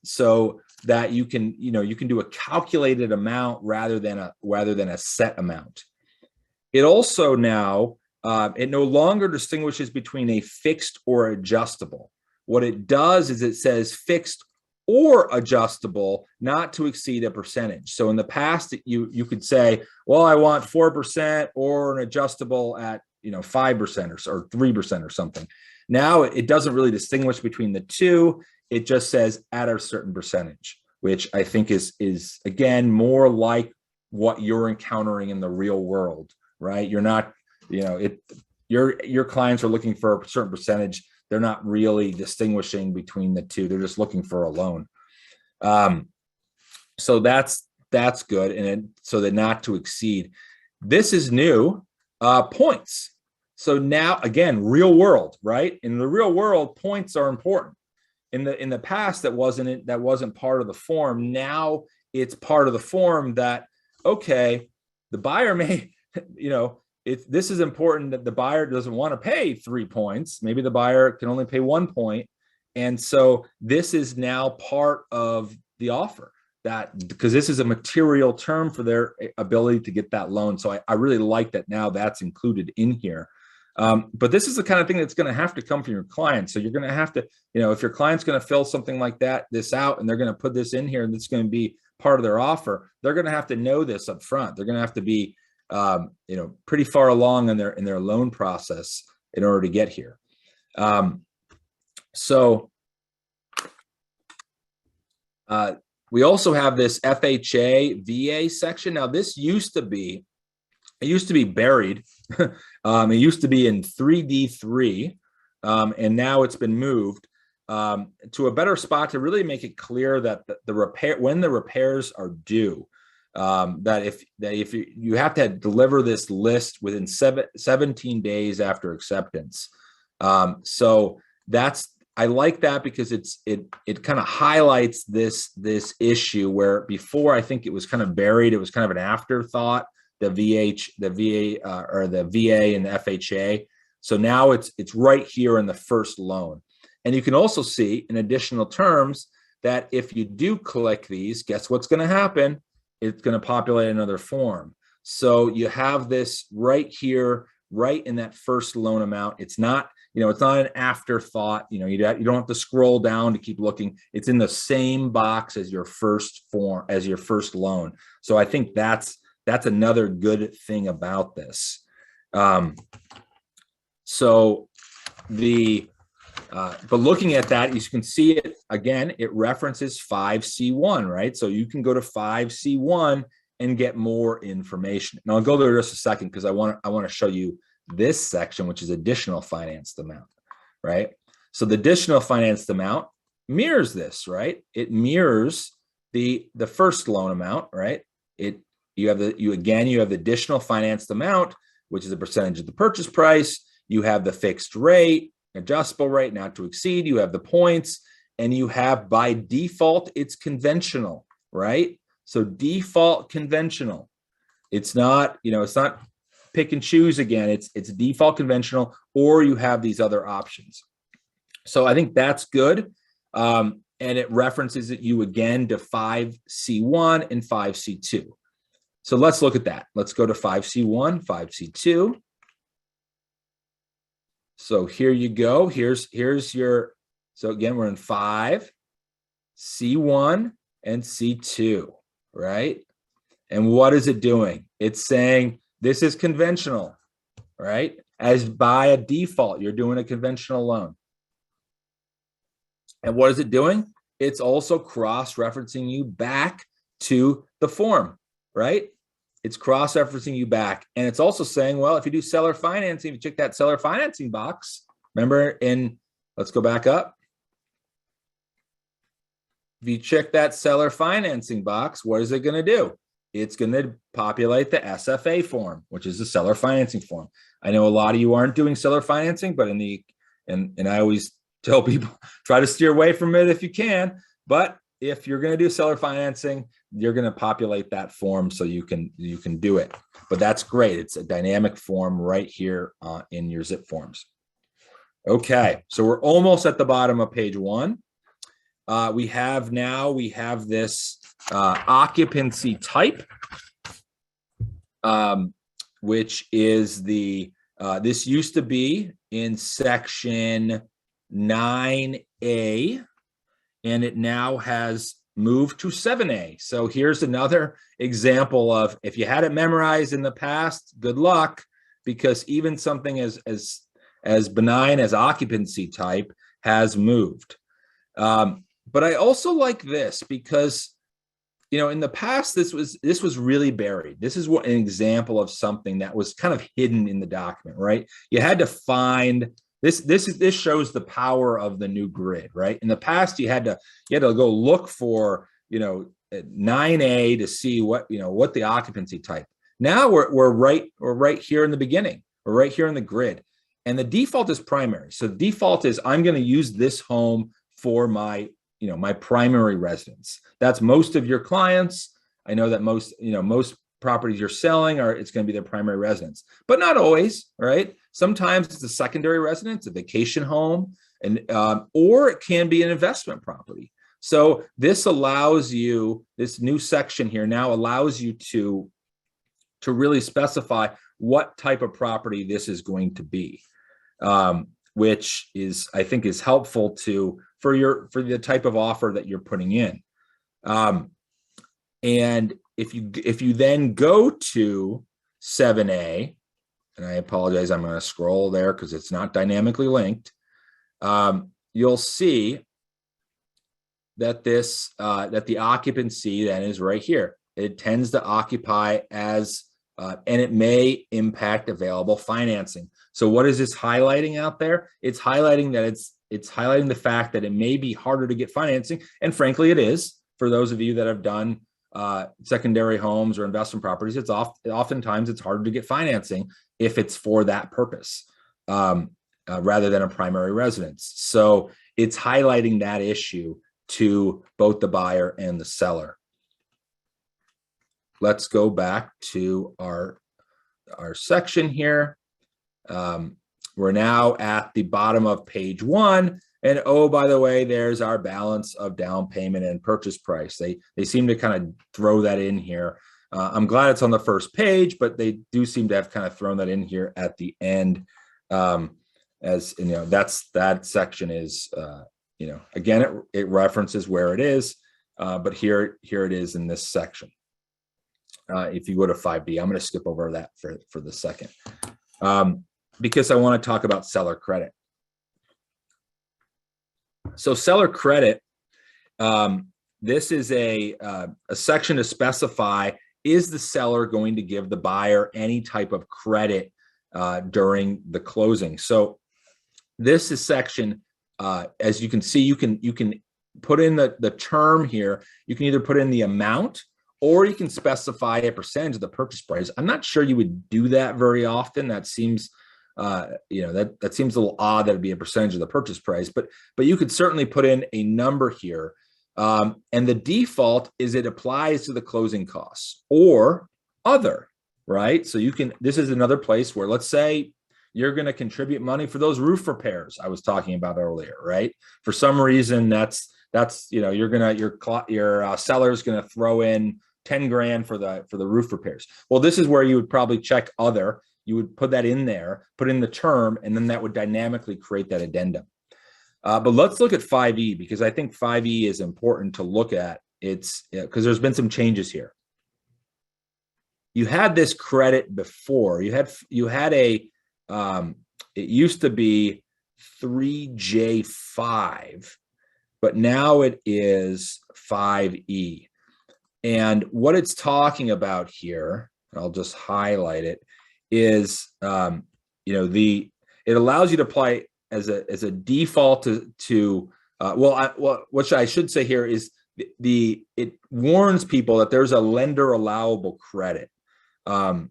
so that you can, you can do a calculated amount rather than a set amount. It also now, it no longer distinguishes between a fixed or adjustable. What it does is it says fixed or adjustable, not to exceed a percentage. So in the past, you could say, well, I want 4% or an adjustable at 5% or 3% or something. Now it doesn't really distinguish between the two. It just says at a certain percentage, which I think is again more like what you're encountering in the real world, right? You're not, your clients are looking for a certain percentage. They're not really distinguishing between the two. They're just looking for a loan. So that's good. And so that not to exceed. This is new, points. So now again, real world, right? In the real world, points are important. In the past, that wasn't part of the form. Now it's part of the form that, okay, the buyer may, this is important that the buyer doesn't want to pay 3 points. Maybe the buyer can only pay 1 point. And so this is now part of the offer, because this is a material term for their ability to get that loan. So I really like that now that's included in here. But this is the kind of thing that's going to have to come from your client. So you're going to have to, if your client's going to fill something like this out, and they're going to put this in here, and it's going to be part of their offer, they're going to have to know this up front. They're going to have to be, pretty far along in their loan process in order to get here. We also have this FHA VA section. Now this used to be buried. It used to be in 3D3, and now it's been moved to a better spot to really make it clear that when the repairs are due. That if you have to deliver this list within 17 days after acceptance. So I like that because it kind of highlights this issue where before I think it was kind of buried. It was kind of an afterthought, the VA or the VA and the FHA. So now it's right here in the first loan. And you can also see in additional terms that if you do click these, guess what's going to happen? It's going to populate another form. So you have this right here, right in that first loan amount. It's not, it's not an afterthought. You don't have to scroll down to keep looking. It's in the same box as your first form, as your first loan. So I think that's another good thing about this. But looking at that, you can see it again, it references 5C1, right? So you can go to 5C1 and get more information. Now I'll go there just a second because I want to show you this section, which is additional financed amount, right? So the additional financed amount mirrors this, right? It mirrors the first loan amount, right? You have the additional financed amount, which is a percentage of the purchase price. You have the fixed rate, adjustable rate, not to exceed. You have the points, and you have by default, it's conventional, right? So default conventional. It's not, it's not pick and choose again. It's default conventional, or you have these other options. So I think that's good. And it references you again to 5C1 and 5C2. So let's look at that. Let's go to 5C1, 5C2. So here you go. Here's your, so again, we're in 5, C1 and C2, right? And what is it doing? It's saying this is conventional, right? As by a default, you're doing a conventional loan. And what is it doing? It's also cross-referencing you back to the form, right? It's cross-referencing you back. And it's also saying, well, if you do seller financing, if you check that seller financing box, remember let's go back up. If you check that seller financing box, what is it going to do? It's going to populate the SFA form, which is the seller financing form. I know a lot of you aren't doing seller financing, but and I always tell people, try to steer away from it if you can. But if you're going to do seller financing, you're going to populate that form so you can do it. But that's great. It's a dynamic form right here in your zip forms. Okay, so we're almost at the bottom of page 1. we have this occupancy type, which is this used to be in section 9A, and it now has moved to 7A. So here's another example of, if you had it memorized in the past, good luck, because even something as benign as occupancy type has moved. But I also like this because, in the past, this was really buried. This is an example of something that was kind of hidden in the document, right? You had to find this. This shows the power of the new grid, right? In the past, you had to go look for 9A to see what the occupancy type. Now we're right here in the beginning. We're right here in the grid, and the default is primary. So the default is, I'm going to use this home for my my primary residence. That's most of your clients. I know that most properties you're selling it's going to be their primary residence, but not always, right? Sometimes it's a secondary residence, a vacation home, and or it can be an investment property. So this allows you, this new section here now allows you to really specify what type of property this is going to be, which is, I think, is helpful for the type of offer that you're putting in. And if you then go to 7A, and I apologize, I'm going to scroll there because it's not dynamically linked, you'll see that that the occupancy then is right here. It tends to occupy as, and it may impact available financing. So what is this highlighting out there? It's highlighting that it's highlighting the fact that it may be harder to get financing. And frankly, it is. For those of you that have done secondary homes or investment properties, oftentimes it's harder to get financing if it's for that purpose, rather than a primary residence. So it's highlighting that issue to both the buyer and the seller. Let's go back to our section here. We're now at the bottom of page 1. And oh, by the way, there's our balance of down payment and purchase price. They seem to kind of throw that in here. I'm glad it's on the first page, but they do seem to have kind of thrown that in here at the end. As that section is, again, it references where it is, but here it is in this section. If you go to 5B, I'm going to skip over that for the second, because I want to talk about seller credit. So seller credit, this is a section to specify, is the seller going to give the buyer any type of credit during the closing? So this is section, as you can see, you can put in the term here. You can either put in the amount, or you can specify a percentage of the purchase price. I'm not sure you would do that very often. That seems, that seems a little odd that it'd be a percentage of the purchase price, but you could certainly put in a number here. And the default is it applies to the closing costs or other, right? So this is another place where, let's say you're going to contribute money for those roof repairs I was talking about earlier, right? For some reason, that's your seller's going to throw in 10 grand for the roof repairs. Well, this is where you would probably check other. You would put that in there, put in the term, and then that would dynamically create that addendum. But let's look at 5E, because I think 5E is important to look at. It's because there's been some changes here. You had this credit before. You had a it used to be 3J5, but now it is 5E. And what it's talking about here, I'll just highlight it, is it allows you to apply as a default to what I should say here is it warns people that there's a lender allowable credit, and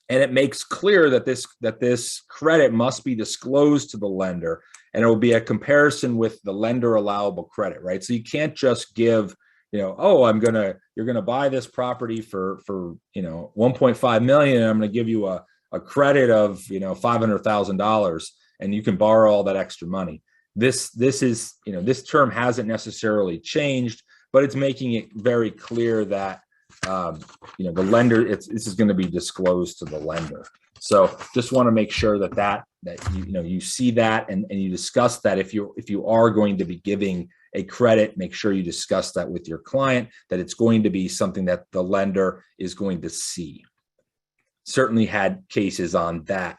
it makes clear that this credit must be disclosed to the lender, and it will be a comparison with the lender allowable credit, right? So you can't just give, you're gonna buy this property for 1.5 million, and I'm gonna give you a credit of $500,000, and you can borrow all that extra money. this is, this term hasn't necessarily changed, but it's making it very clear that, the lender, this is going to be disclosed to the lender. So just want to make sure that you see that and you discuss that. If you are going to be giving a credit, make sure you discuss that with your client, that it's going to be something that the lender is going to see. Certainly had cases on that.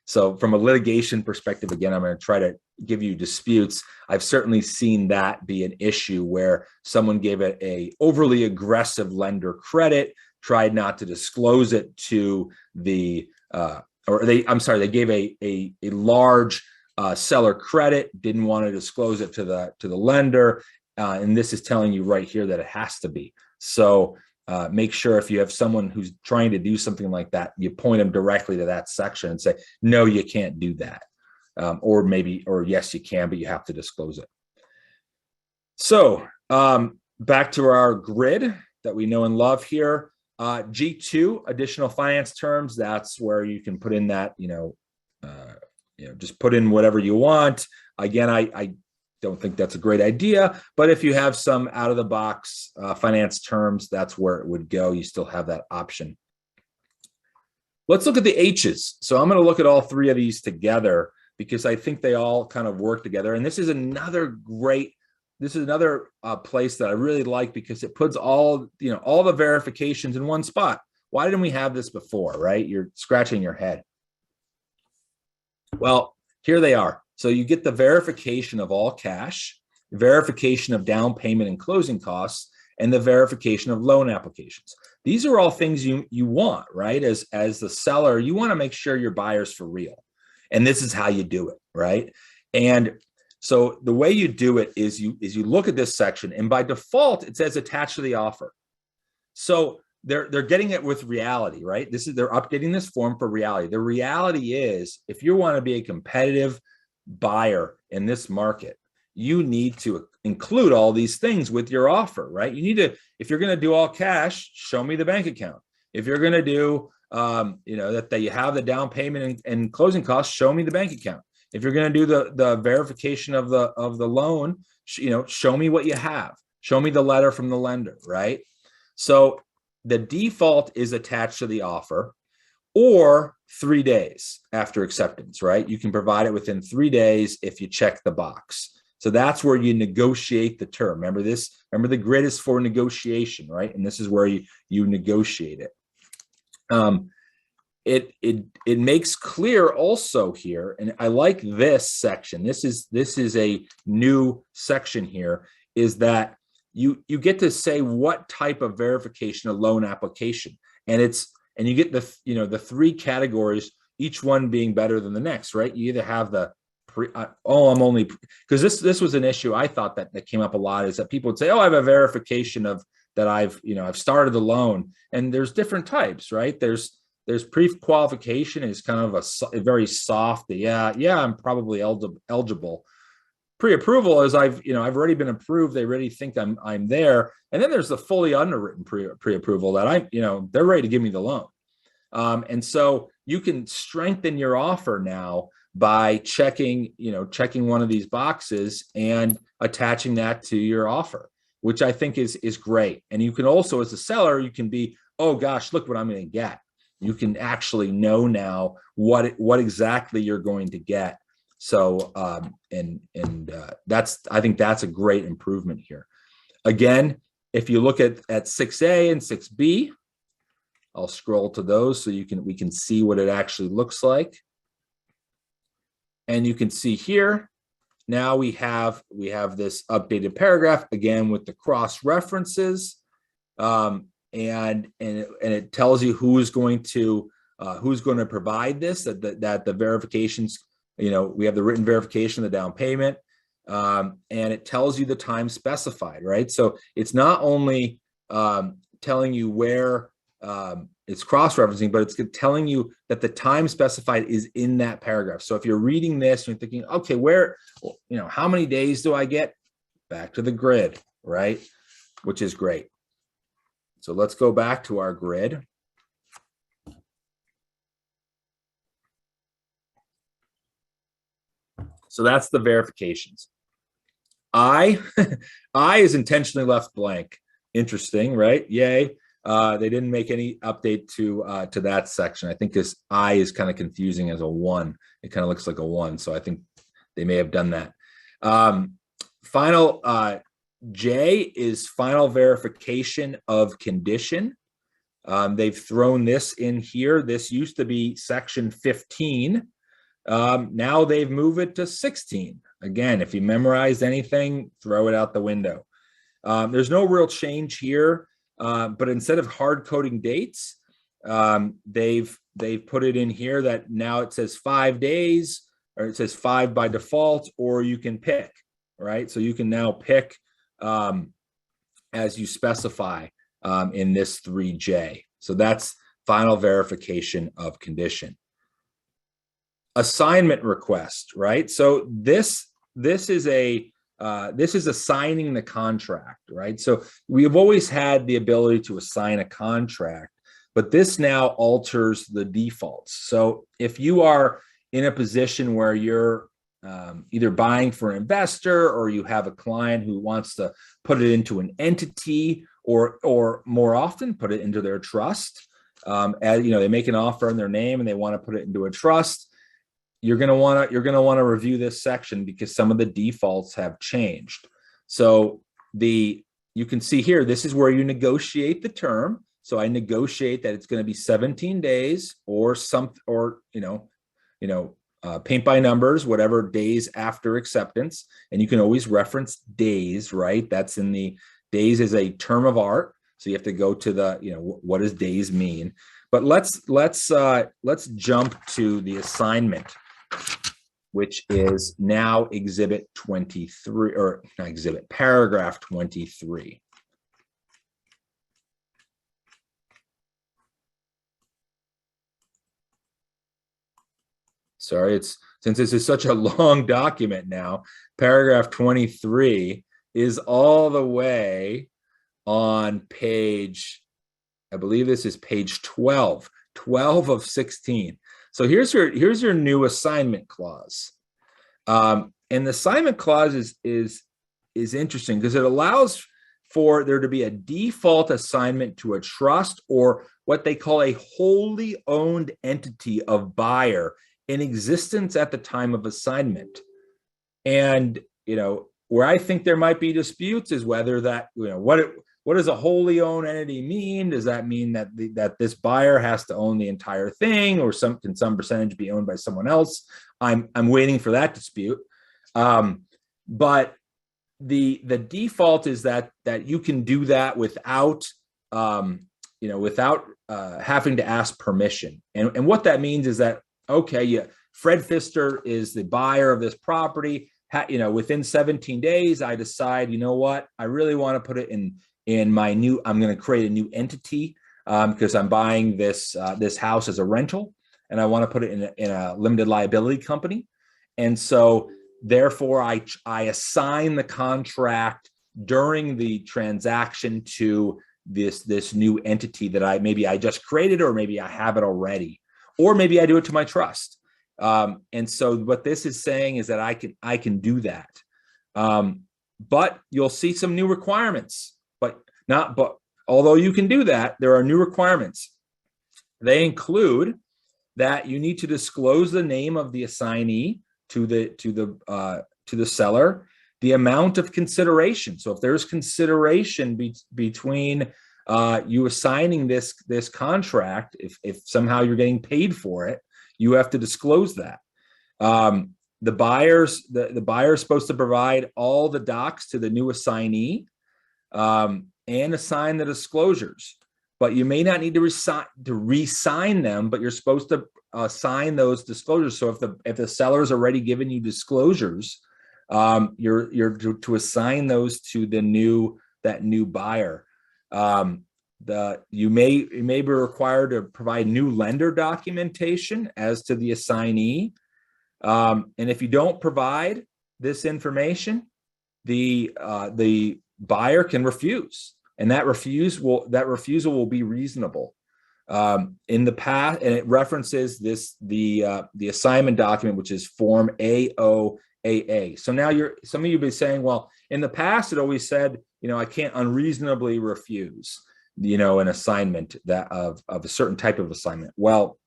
So from a litigation perspective, again, I'm going to try to give you disputes. I've certainly seen that be an issue where someone gave it a overly aggressive lender credit, tried not to disclose it to the, they gave a large seller credit, didn't want to disclose it to the lender. And this is telling you right here that it has to be. So make sure if you have someone who's trying to do something like that, you point them directly to that section and say, no, you can't do that. Or yes, you can, but you have to disclose it. So back to our grid that we know and love here. G2, additional finance terms. That's where you can put in that, just put in whatever you want. Again, I don't think that's a great idea, but if you have some out of the box finance terms, that's where it would go. You still have that option. Let's look at the H's. So I'm going to look at all three of these together because I think they all kind of work together. And this is another place that I really like because it puts all the verifications in one spot. Why didn't we have this before, right? You're scratching your head. Well, here they are. So you get the verification of all cash, verification of down payment and closing costs, and the verification of loan applications. These are all things you want, right? As the seller, you want to make sure your buyer's for real. And this is how you do it, right? And so the way you do it is you look at this section, and by default, it says attached to the offer. So they're getting it with reality, right? They're updating this form for reality. The reality is, if you want to be a competitive buyer in this market, you need to include all these things with your offer, right? You need to, if you're going to do all cash, show me the bank account. If you're going to do, that you have the down payment and closing costs, show me the bank account. If you're going to do the verification of the loan, show me what you have. Show me the letter from the lender, right? So the default is attached to the offer, or 3 days after acceptance, right? You can provide it within 3 days if you check the box. So that's where you negotiate the term. Remember this? Remember the grid is for negotiation, right? And this is where you negotiate it. It makes clear also here, and I like this section. This is a new section here, is that you get to say what type of verification of loan application, and you get the three categories, each one being better than the next, right? You either have the because this was an issue I thought that came up a lot, is that people would say, oh, I have a verification of that I've started the loan, and there's different types, right? There's pre-qualification is kind of a very soft, I'm probably eligible. Pre-approval is I've already been approved. They already think I'm there. And then there's the fully underwritten pre-approval that they're ready to give me the loan. And so you can strengthen your offer now by checking one of these boxes and attaching that to your offer, which I think is great. And you can also, as a seller, you can be, oh gosh, look what I'm going to get. You can actually know now what exactly you're going to get. So, I think that's a great improvement here. Again, if you look at 6A and 6B, I'll scroll to those so we can see what it actually looks like. And you can see here, now we have this updated paragraph again with the cross references, and it tells you who's going to provide this, that the verifications. We have the written verification, the down payment, and it tells you the time specified, right? So it's not only telling you where it's cross-referencing, but it's telling you that the time specified is in that paragraph. So if you're reading this, you're thinking, okay, how many days do I get? Back to the grid, right? Which is great. So let's go back to our grid. So that's the verifications. I I is intentionally left blank. Interesting, right? Yay. They didn't make any update to that section. I think this I is kind of confusing as a 1. It kind of looks like a 1. So I think they may have done that. Final J is final verification of condition. They've thrown this in here. This used to be section 15. Now they've moved it to 16. Again, if you memorized anything, throw it out the window. There's no real change here, but instead of hard coding dates, they've put it in here that now it says 5 days, or it says 5 by default, or you can pick, right? So you can now pick as you specify in this 3J. So that's final verification of condition. Assignment request, right? So this is assigning the contract, right? So we have always had the ability to assign a contract, but this now alters the defaults. So if you are in a position where you're either buying for an investor, or you have a client who wants to put it into an entity, or more often put it into their trust, as you know, they make an offer in their name and they want to put it into a trust, you're going to want to review this section because some of the defaults have changed. So you can see here, this is where you negotiate the term. So I negotiate that it's going to be 17 days or paint by numbers, whatever days after acceptance. And you can always reference days, right? That's in the days is a term of art. So you have to go to the, what does days mean? But let's jump to the assignment, which is now exhibit 23, or not exhibit, paragraph 23. Sorry, since this is such a long document now, paragraph 23 is all the way on page, I believe this is page 12 of 16. So here's your new assignment clause. And the assignment clause is interesting because it allows for there to be a default assignment to a trust, or what they call a wholly owned entity of buyer in existence at the time of assignment. And where I think there might be disputes is whether that, what does a wholly owned entity mean? Does that mean that this buyer has to own the entire thing, or can some percentage be owned by someone else? I'm waiting for that dispute. But the default is that you can do that without having to ask permission. And what that means is that, okay, yeah, Fred Pfister is the buyer of this property. Within 17 days, I decide, what, I really want to put it in my new, I'm going to create a new entity because I'm buying this house as a rental, and I want to put it in a limited liability company. And so therefore I assign the contract during the transaction to this new entity that I just created, or maybe I have it already, or maybe I do it to my trust. And so what this is saying is that I can do that. But you'll see some new requirements, but although you can do that, there are new requirements. They include that you need to disclose the name of the assignee to the seller, the amount of consideration. So if there's consideration between you assigning this contract, if somehow you're getting paid for it, you have to disclose that. The buyer is supposed to provide all the docs to the new assignee and assign the disclosures. But you may not need to re-sign them, but you're supposed to assign those disclosures. So if the seller's already given you disclosures, you're to assign those to that new buyer. You may be required to provide new lender documentation as to the assignee. And if you don't provide this information, the buyer can refuse, and that refusal will be reasonable. In the past, and it references the assignment document, which is Form AO AA. So now some of you be saying, well, in the past, it always said, I can't unreasonably refuse, an assignment that of a certain type of assignment. Well,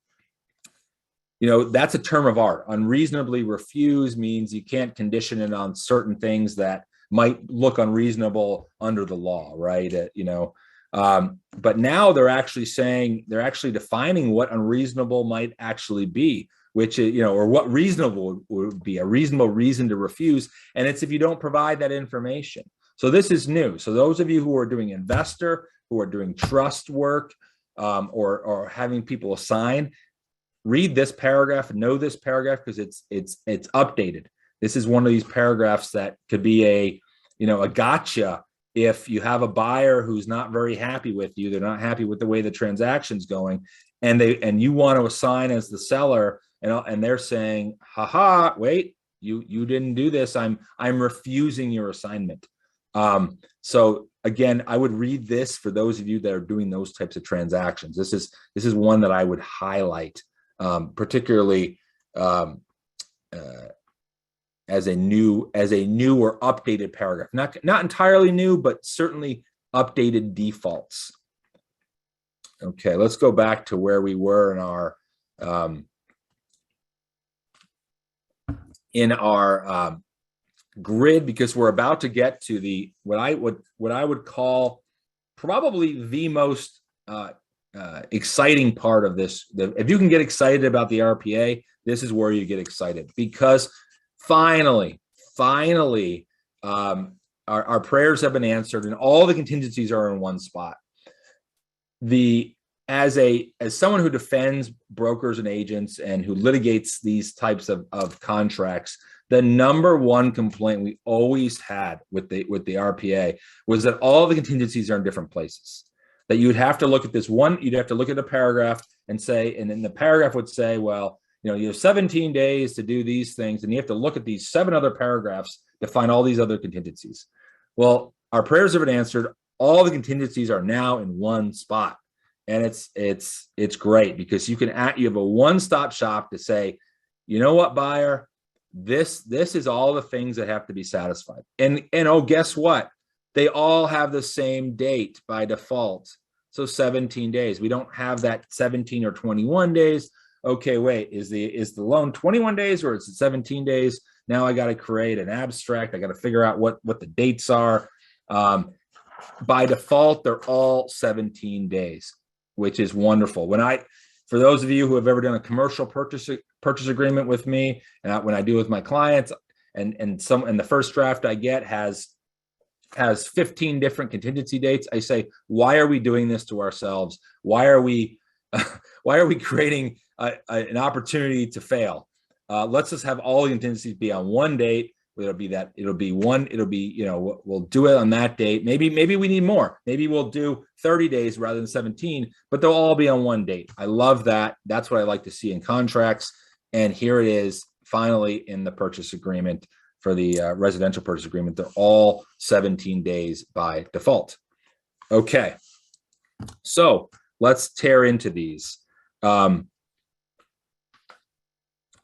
that's a term of art. Unreasonably refuse means you can't condition it on certain things that might look unreasonable under the law, right? But now they're actually defining what unreasonable might actually be, which is, or what reasonable would be, a reasonable reason to refuse. And it's if you don't provide that information. So this is new. So those of you who are doing investor, who are doing trust work, or having people assign, read this paragraph and know this paragraph, because it's updated. This is one of these paragraphs that could be a gotcha if you have a buyer who's not very happy with you. They're not happy with the way the transaction's going, and you want to assign as the seller, and they're saying, haha, wait, you didn't do this. I'm refusing your assignment. So again, I would read this for those of you that are doing those types of transactions. This is one that I would highlight, particularly as a new or updated paragraph. Not entirely new, but certainly updated defaults. Okay, let's go back to where we were in our grid, because we're about to get to what I would call probably the most exciting part of this. If you can get excited about the RPA, this is where you get excited, because finally, our prayers have been answered and all the contingencies are in one spot. As someone who defends brokers and agents and who litigates these types of contracts, the number one complaint we always had with the RPA was that all the contingencies are in different places. That you'd have to look at you'd have to look at a paragraph and then the paragraph would say, well, you have 17 days to do these things, and you have to look at these 7 other paragraphs to find all these other contingencies. Well, our prayers have been answered. All the contingencies are now in one spot. And it's great, because you have a one-stop shop to say, you know what, buyer, this is all the things that have to be satisfied. And oh, guess what? They all have the same date by default. So 17 days. We don't have that 17 or 21 days. Okay, wait, is the loan 21 days or is it 17 days? Now I got to create an abstract. I got to figure out what the dates are. By default, they're all 17 days, which is wonderful. For those of you who have ever done a commercial purchase agreement with me, and when I do with my clients, and the first draft I get has 15 different contingency dates, I say, why are we doing this to ourselves? Why are we creating an opportunity to fail? Let's just have all the contingencies be on one date. We'll do it on that date. Maybe we need more. Maybe we'll do 30 days rather than 17, but they'll all be on one date. I love that. That's what I like to see in contracts. And here it is, finally, in the purchase agreement for the residential purchase agreement. They're all 17 days by default. Okay, so let's tear into these.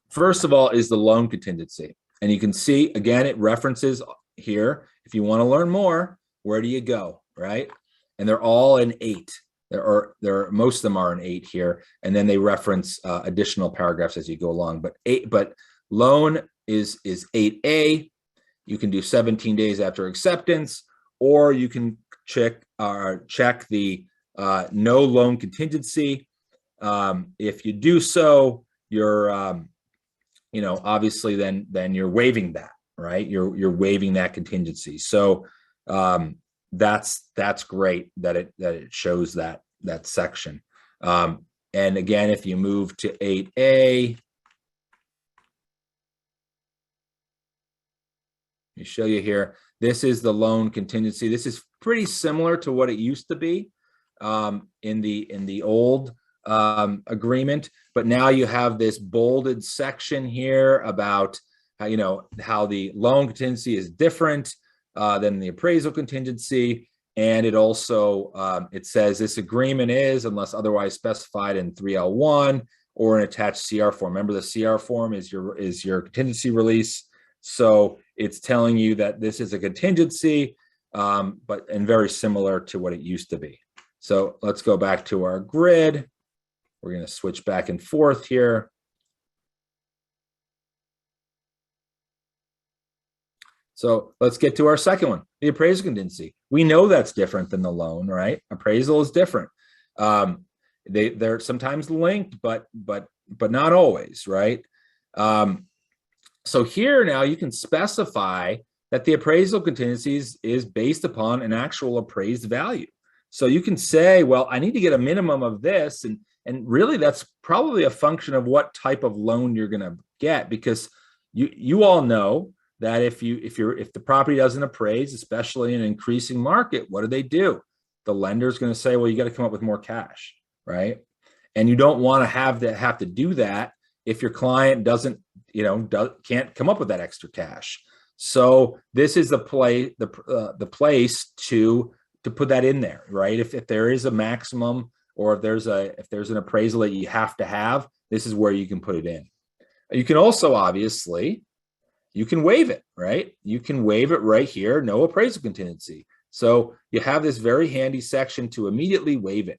First of all is the loan contingency. And you can see, again, it references here. If you want to learn more, where do you go, right? And they're all in 8. Most of them are in 8 here, and then they reference additional paragraphs as you go along. But loan is 8A. You can do 17 days after acceptance, or you can check the no loan contingency. If you do so, you're obviously then you're waiving that, right? You're waiving that contingency. So that's great that it shows that section. And again, if you move to 8A, let me show you here. This is the loan contingency. This is pretty similar to what it used to be in the old agreement, but now you have this bolded section here about how the loan contingency is different than the appraisal contingency. And it also it says this agreement is, unless otherwise specified in 3L1 or an attached CR form. Remember, the CR form is your contingency release. So it's telling you that this is a contingency, but very similar to what it used to be. So let's go back to our grid. We're going to switch back and forth here. So let's get to our second one, the appraisal contingency. We know that's different than the loan, right? Appraisal is different. They're sometimes linked, but not always, right? So here now you can specify that the appraisal contingency is based upon an actual appraised value. So you can say, well, I need to get a minimum of this, and really that's probably a function of what type of loan you're going to get, because you all know that if the property doesn't appraise, especially in an increasing market, what do? The lender's going to say, well, you got to come up with more cash, right? And you don't want to have to do that if your client can't come up with that extra cash. So this is the place to put that in there, right? If there is a maximum, or if there's an appraisal that you have to have, this is where you can put it in. You can also obviously, you can waive it, right? You can waive it right here, no appraisal contingency. So you have this very handy section to immediately waive it.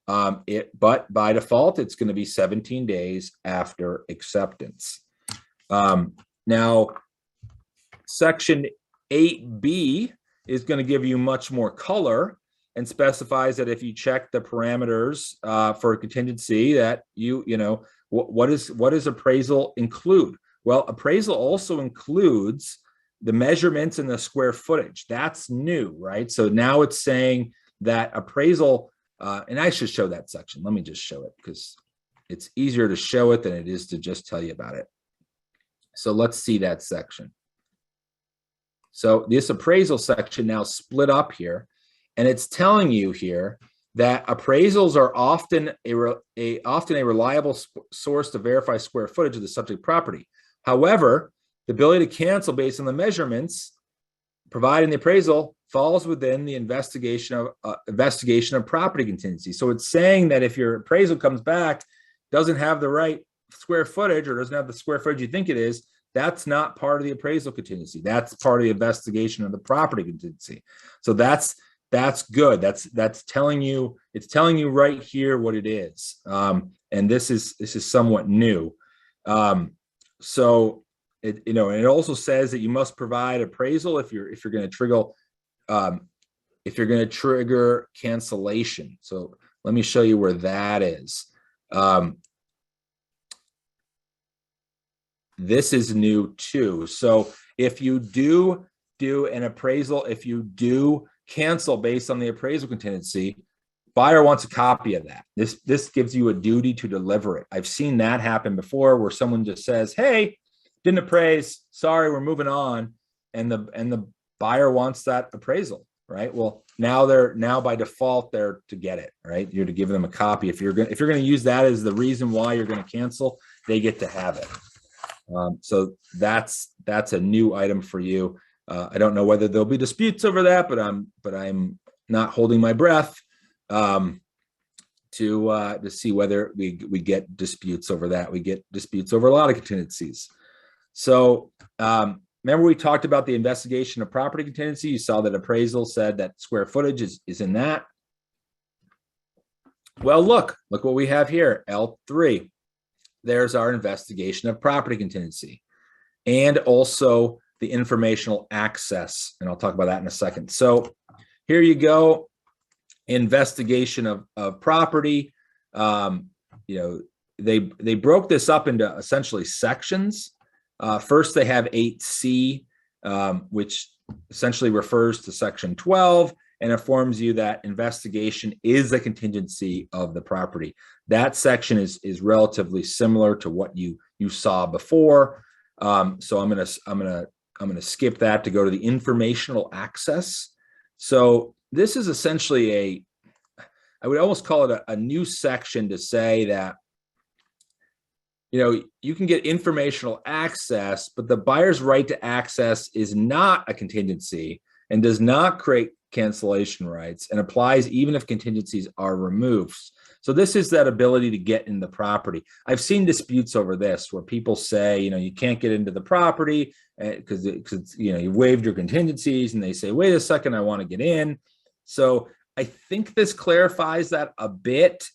But by default, it's going to be 17 days after acceptance. Now, section 8B is going to give you much more color and specifies that if you check the parameters for a contingency, that what does appraisal include? Well, appraisal also includes the measurements and the square footage. That's new, right? So now it's saying that appraisal, and I should show that section. Let me just show it, because it's easier to show it than it is to just tell you about it. So let's see that section. So this appraisal section now split up here, and it's telling you here that appraisals are often a reliable source to verify square footage of the subject property. However, the ability to cancel based on the measurements provided in the appraisal falls within the investigation of property contingency. So it's saying that if your appraisal comes back, doesn't have the right square footage, or doesn't have the square footage you think it is, that's not part of the appraisal contingency. That's part of the investigation of the property contingency. So that's good. That's telling you, it's telling you right here what it is. And this is somewhat new. So and it also says that you must provide appraisal if you're going to trigger cancellation. So let me show you where that is. This is new too. So if you do an appraisal, if you do cancel based on the appraisal contingency, buyer wants a copy of that. This gives you a duty to deliver it. I've seen that happen before, where someone just says, hey, didn't appraise, sorry, we're moving on, and the buyer wants that appraisal, right? Well, now by default they're to get it, right? You're to give them a copy. If you're going to use that as the reason why you're going to cancel, they get to have it. So that's a new item for you. I don't know whether there'll be disputes over that, but I'm not holding my breath to see whether we get disputes over that. We get disputes over a lot of contingencies. So remember we talked about the investigation of property contingency. You saw that appraisal said that square footage is in that. Well, look what we have here, L3. There's our investigation of property contingency, and also the informational access. And I'll talk about that in a second. So here you go, investigation of property. They broke this up into essentially sections. First, they have 8C, which essentially refers to section 12 and informs you that investigation is a contingency of the property. That section is relatively similar to what you saw before. So I'm gonna skip that to go to the informational access. So this is essentially I would almost call it a new section to say that, you can get informational access, but the buyer's right to access is not a contingency. and does not create cancellation rights and applies even if contingencies are removed. So this is that ability to get in the property. I've seen disputes over this where people say, you can't get into the property because you waived your contingencies, and they say, wait a second, I want to get in. So I think this clarifies that a bit,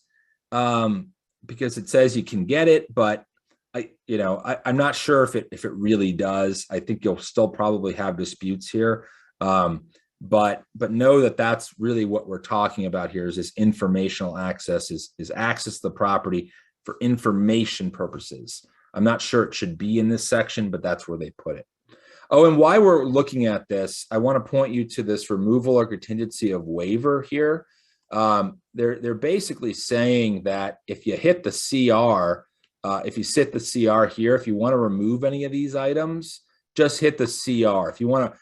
because it says you can get it, but I'm not sure if it really does. I think you'll still probably have disputes here. But know that that's really what we're talking about here, is this informational access, is access to the property for information purposes. I'm not sure it should be in this section, but that's where they put it. Oh, and while we're looking at this, I want to point you to this removal or contingency of waiver here. They're basically saying that if you hit the CR, if you sit the CR here, if you want to remove any of these items, just hit the CR. If you want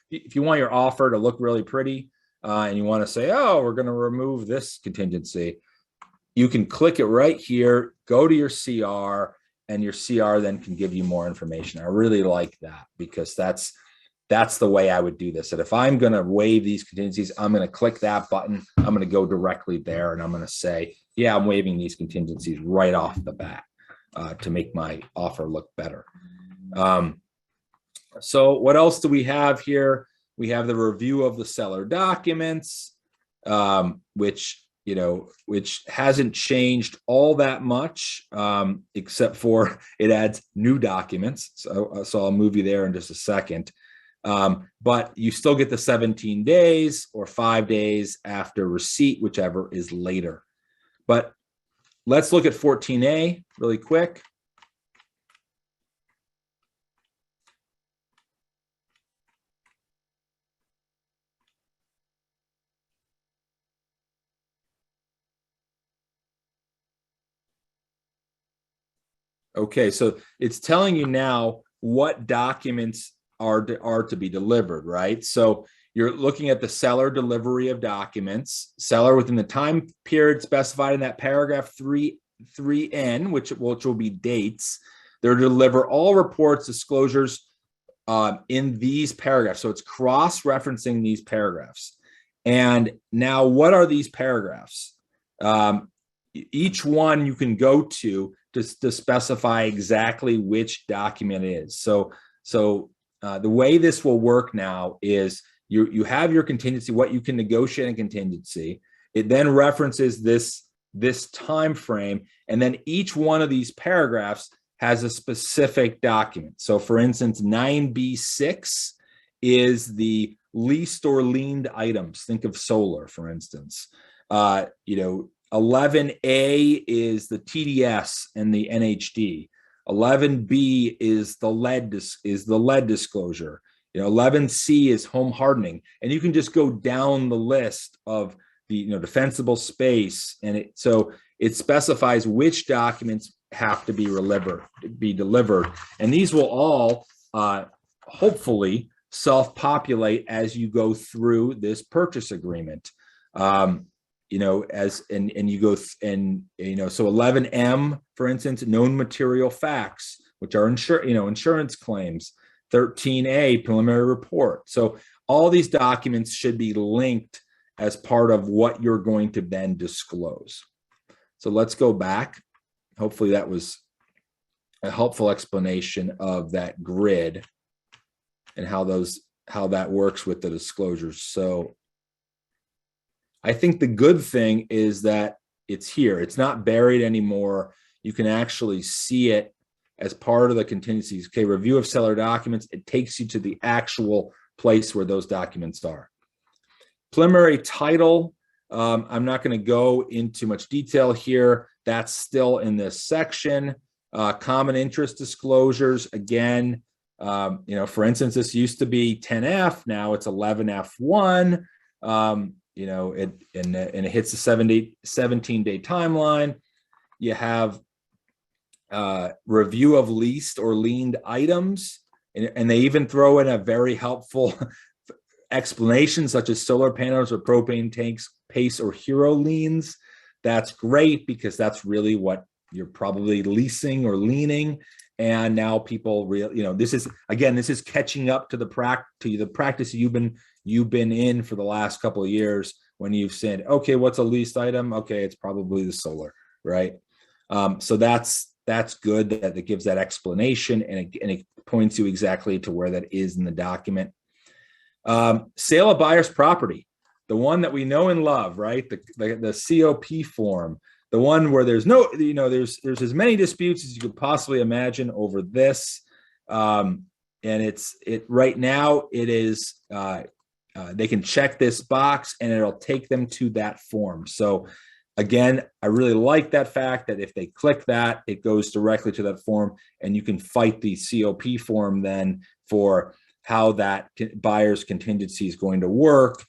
your offer to look really pretty, and you want to say, oh, we're going to remove this contingency, you can click it right here, go to your CR, and your CR then can give you more information. I really like that, because that's the way I would do this. That if I'm going to waive these contingencies, I'm going to click that button. I'm going to go directly there, and I'm going to say, yeah, I'm waiving these contingencies right off the bat, to make my offer look better. So what else do we have here? We have the review of the seller documents, which hasn't changed all that much, except for it adds new documents. So I'll move you there in just a second. But you still get the 17 days or 5 days after receipt, whichever is later. But let's look at 14A really quick. Okay, so it's telling you now what documents are to be delivered, right? So you're looking at the seller delivery of documents, seller within the time period specified in that paragraph 3N, which will be dates. They're to deliver all reports, disclosures in these paragraphs. So it's cross-referencing these paragraphs. And now, what are these paragraphs? Each one you can go to specify exactly which document it is. So the way this will work now is you have your contingency, what you can negotiate in contingency. It then references this time frame, and then each one of these paragraphs has a specific document. So for instance, 9B6 is the leased or liened items. Think of solar, for instance. 11A is the TDS and the NHD. 11B is the lead disclosure. 11C is home hardening, and you can just go down the list of the defensible space, and so it specifies which documents have to be delivered, and these will all hopefully self-populate as you go through this purchase agreement. So 11M, for instance, known material facts, which are insurance claims. 13A, preliminary report. So all these documents should be linked as part of what you're going to then disclose. So let's go back. Hopefully that was a helpful explanation of that grid and how that works with the disclosures. So I think the good thing is that it's here. It's not buried anymore. You can actually see it as part of the contingencies. Okay, review of seller documents. It takes you to the actual place where those documents are. Preliminary title. I'm not going to go into much detail here. That's still in this section. Common interest disclosures. Again, for instance, this used to be 10F. Now it's 11F1. And it hits the 17-day timeline. You have review of leased or liened items, and they even throw in a very helpful explanation, such as solar panels or propane tanks, PACE or Hero liens. That's great, because that's really what you're probably leasing or liening, And now people this is catching up to the practice you've been in for the last couple of years, when you've said, okay, what's a leased item? Okay, it's probably the solar, right? So that's good that it gives that explanation, and it points you exactly to where that is in the document. Sale of buyer's property, the one that we know and love, right? The COP form, the one where there's there's as many disputes as you could possibly imagine over this. And right now it is, they can check this box and it'll take them to that form. So again, I really like that fact that if they click that, it goes directly to that form, and you can fight the COP form then for how that buyer's contingency is going to work.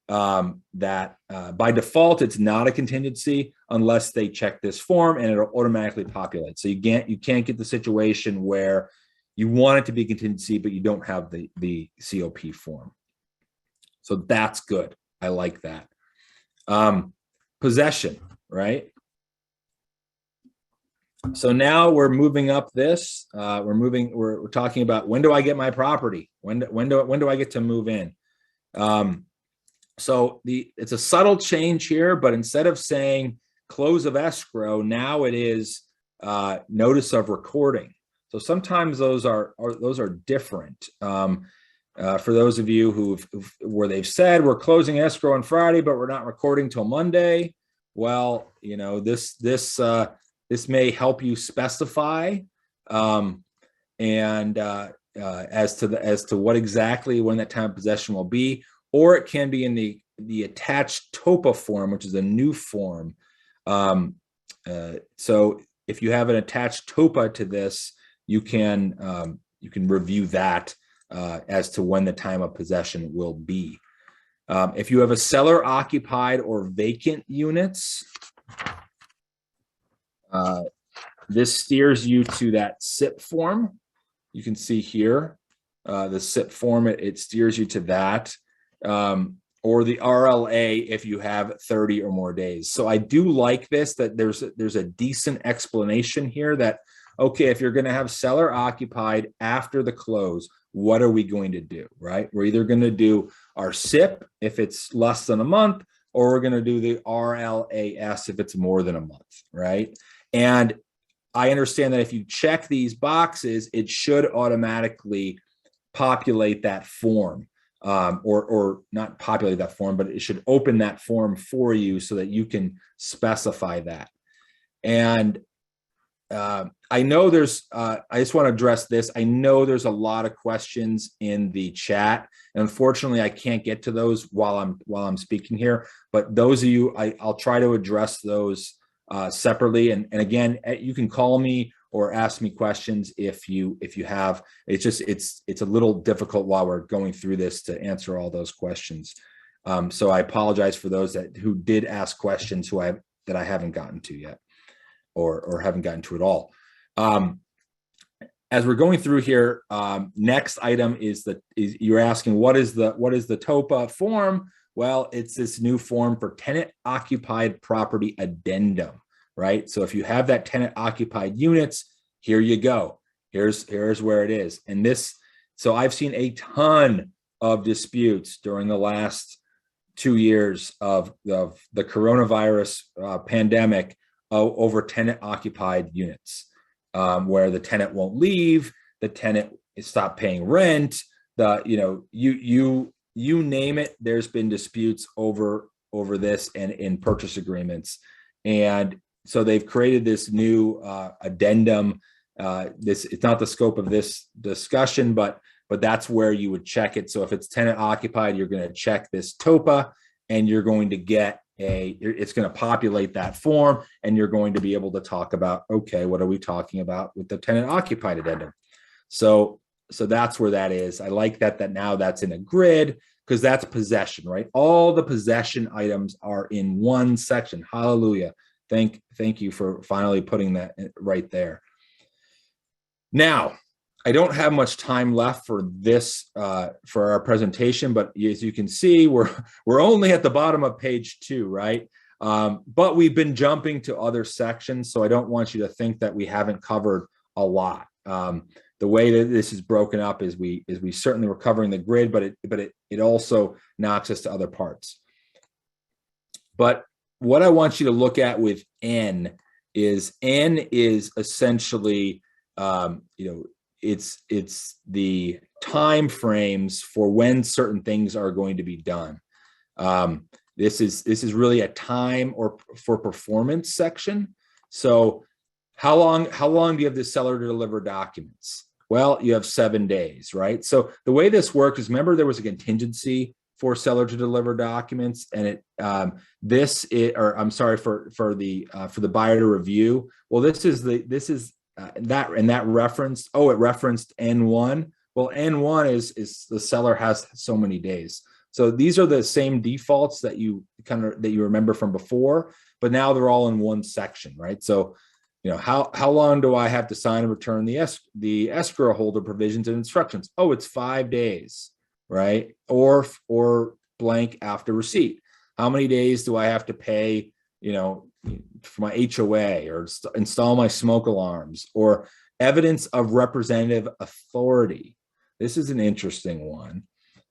By default, it's not a contingency unless they check this form, and it'll automatically populate. So you can't get the situation where you want it to be contingency, but you don't have the COP form. So that's good. I like that. Possession, right? So now we're moving up this. We're talking about, when do I get my property? When do I get to move in? So it's a subtle change here, but instead of saying close of escrow, now it is notice of recording. So sometimes those are different. For those of you where they've said we're closing escrow on Friday, but we're not recording till Monday. Well, this may help you specify as to what exactly when that time of possession will be, or it can be in the attached TOPA form, which is a new form. So if you have an attached TOPA to this, you can review that as to when the time of possession will be. If you have a seller occupied or vacant units, this steers you to that SIP form. You can see here, the SIP form, it steers you to that, or the RLA if you have 30 or more days. So I do like this, that there's a decent explanation here that, okay, if you're going to have seller occupied after the close, what are we going to do, right? We're either going to do our SIP if it's less than a month, or we're going to do the RLAS if it's more than a month, right? And I understand that if you check these boxes, it should automatically populate that form, or not populate that form, but it should open that form for you so that you can specify that. And I know I just want to address this. I know there's a lot of questions in the chat, and unfortunately I can't get to those while I'm speaking here, but those of you, I'll try to address those separately. And again, you can call me or ask me questions if you have. It's a little difficult while we're going through this to answer all those questions. So I apologize for those who did ask questions that I haven't gotten to yet, or haven't gotten to at all. As we're going through here, next item is you're asking, what is the TOPA form? Well, it's this new form for tenant occupied property addendum, right? So if you have that tenant occupied units, here you go. Here's where it is. And so I've seen a ton of disputes during the last 2 years of the coronavirus pandemic over tenant occupied units, where the tenant won't leave, the tenant stopped paying rent, you name it, there's been disputes over this and in purchase agreements. And so they've created this new addendum. It's not the scope of this discussion, but that's where you would check it. So if it's tenant occupied, you're going to check this TOPA, and you're going to get it's going to populate that form, and you're going to be able to talk about, okay, what are we talking about with the tenant occupied addendum? So that's where that is. I like that now that's in a grid, because that's possession, right? All the possession items are in one section. Hallelujah. Thank you for finally putting that right there. Now, I don't have much time left for this, for our presentation, but as you can see, we're only at the bottom of page 2, right? But we've been jumping to other sections, so I don't want you to think that we haven't covered a lot. The way that this is broken up is we certainly were covering the grid, but it also knocks us to other parts. But what I want you to look at with N is essentially, it's the time frames for when certain things are going to be done. This is really a time or for performance section. So how long do you have the seller to deliver documents? Well, you have 7 days, right? So the way this works is, remember, there was a contingency for seller to deliver documents, and for the buyer to review. Well, that reference. Oh, it referenced N1. Well, N1 is the seller has so many days. So these are the same defaults that you remember from before, but now they're all in one section, right? So, how long do I have to sign and return the escrow holder provisions and instructions? Oh, it's 5 days, right? Or blank after receipt. How many days do I have to pay, for my HOA or install my smoke alarms, or evidence of representative authority? This is an interesting one.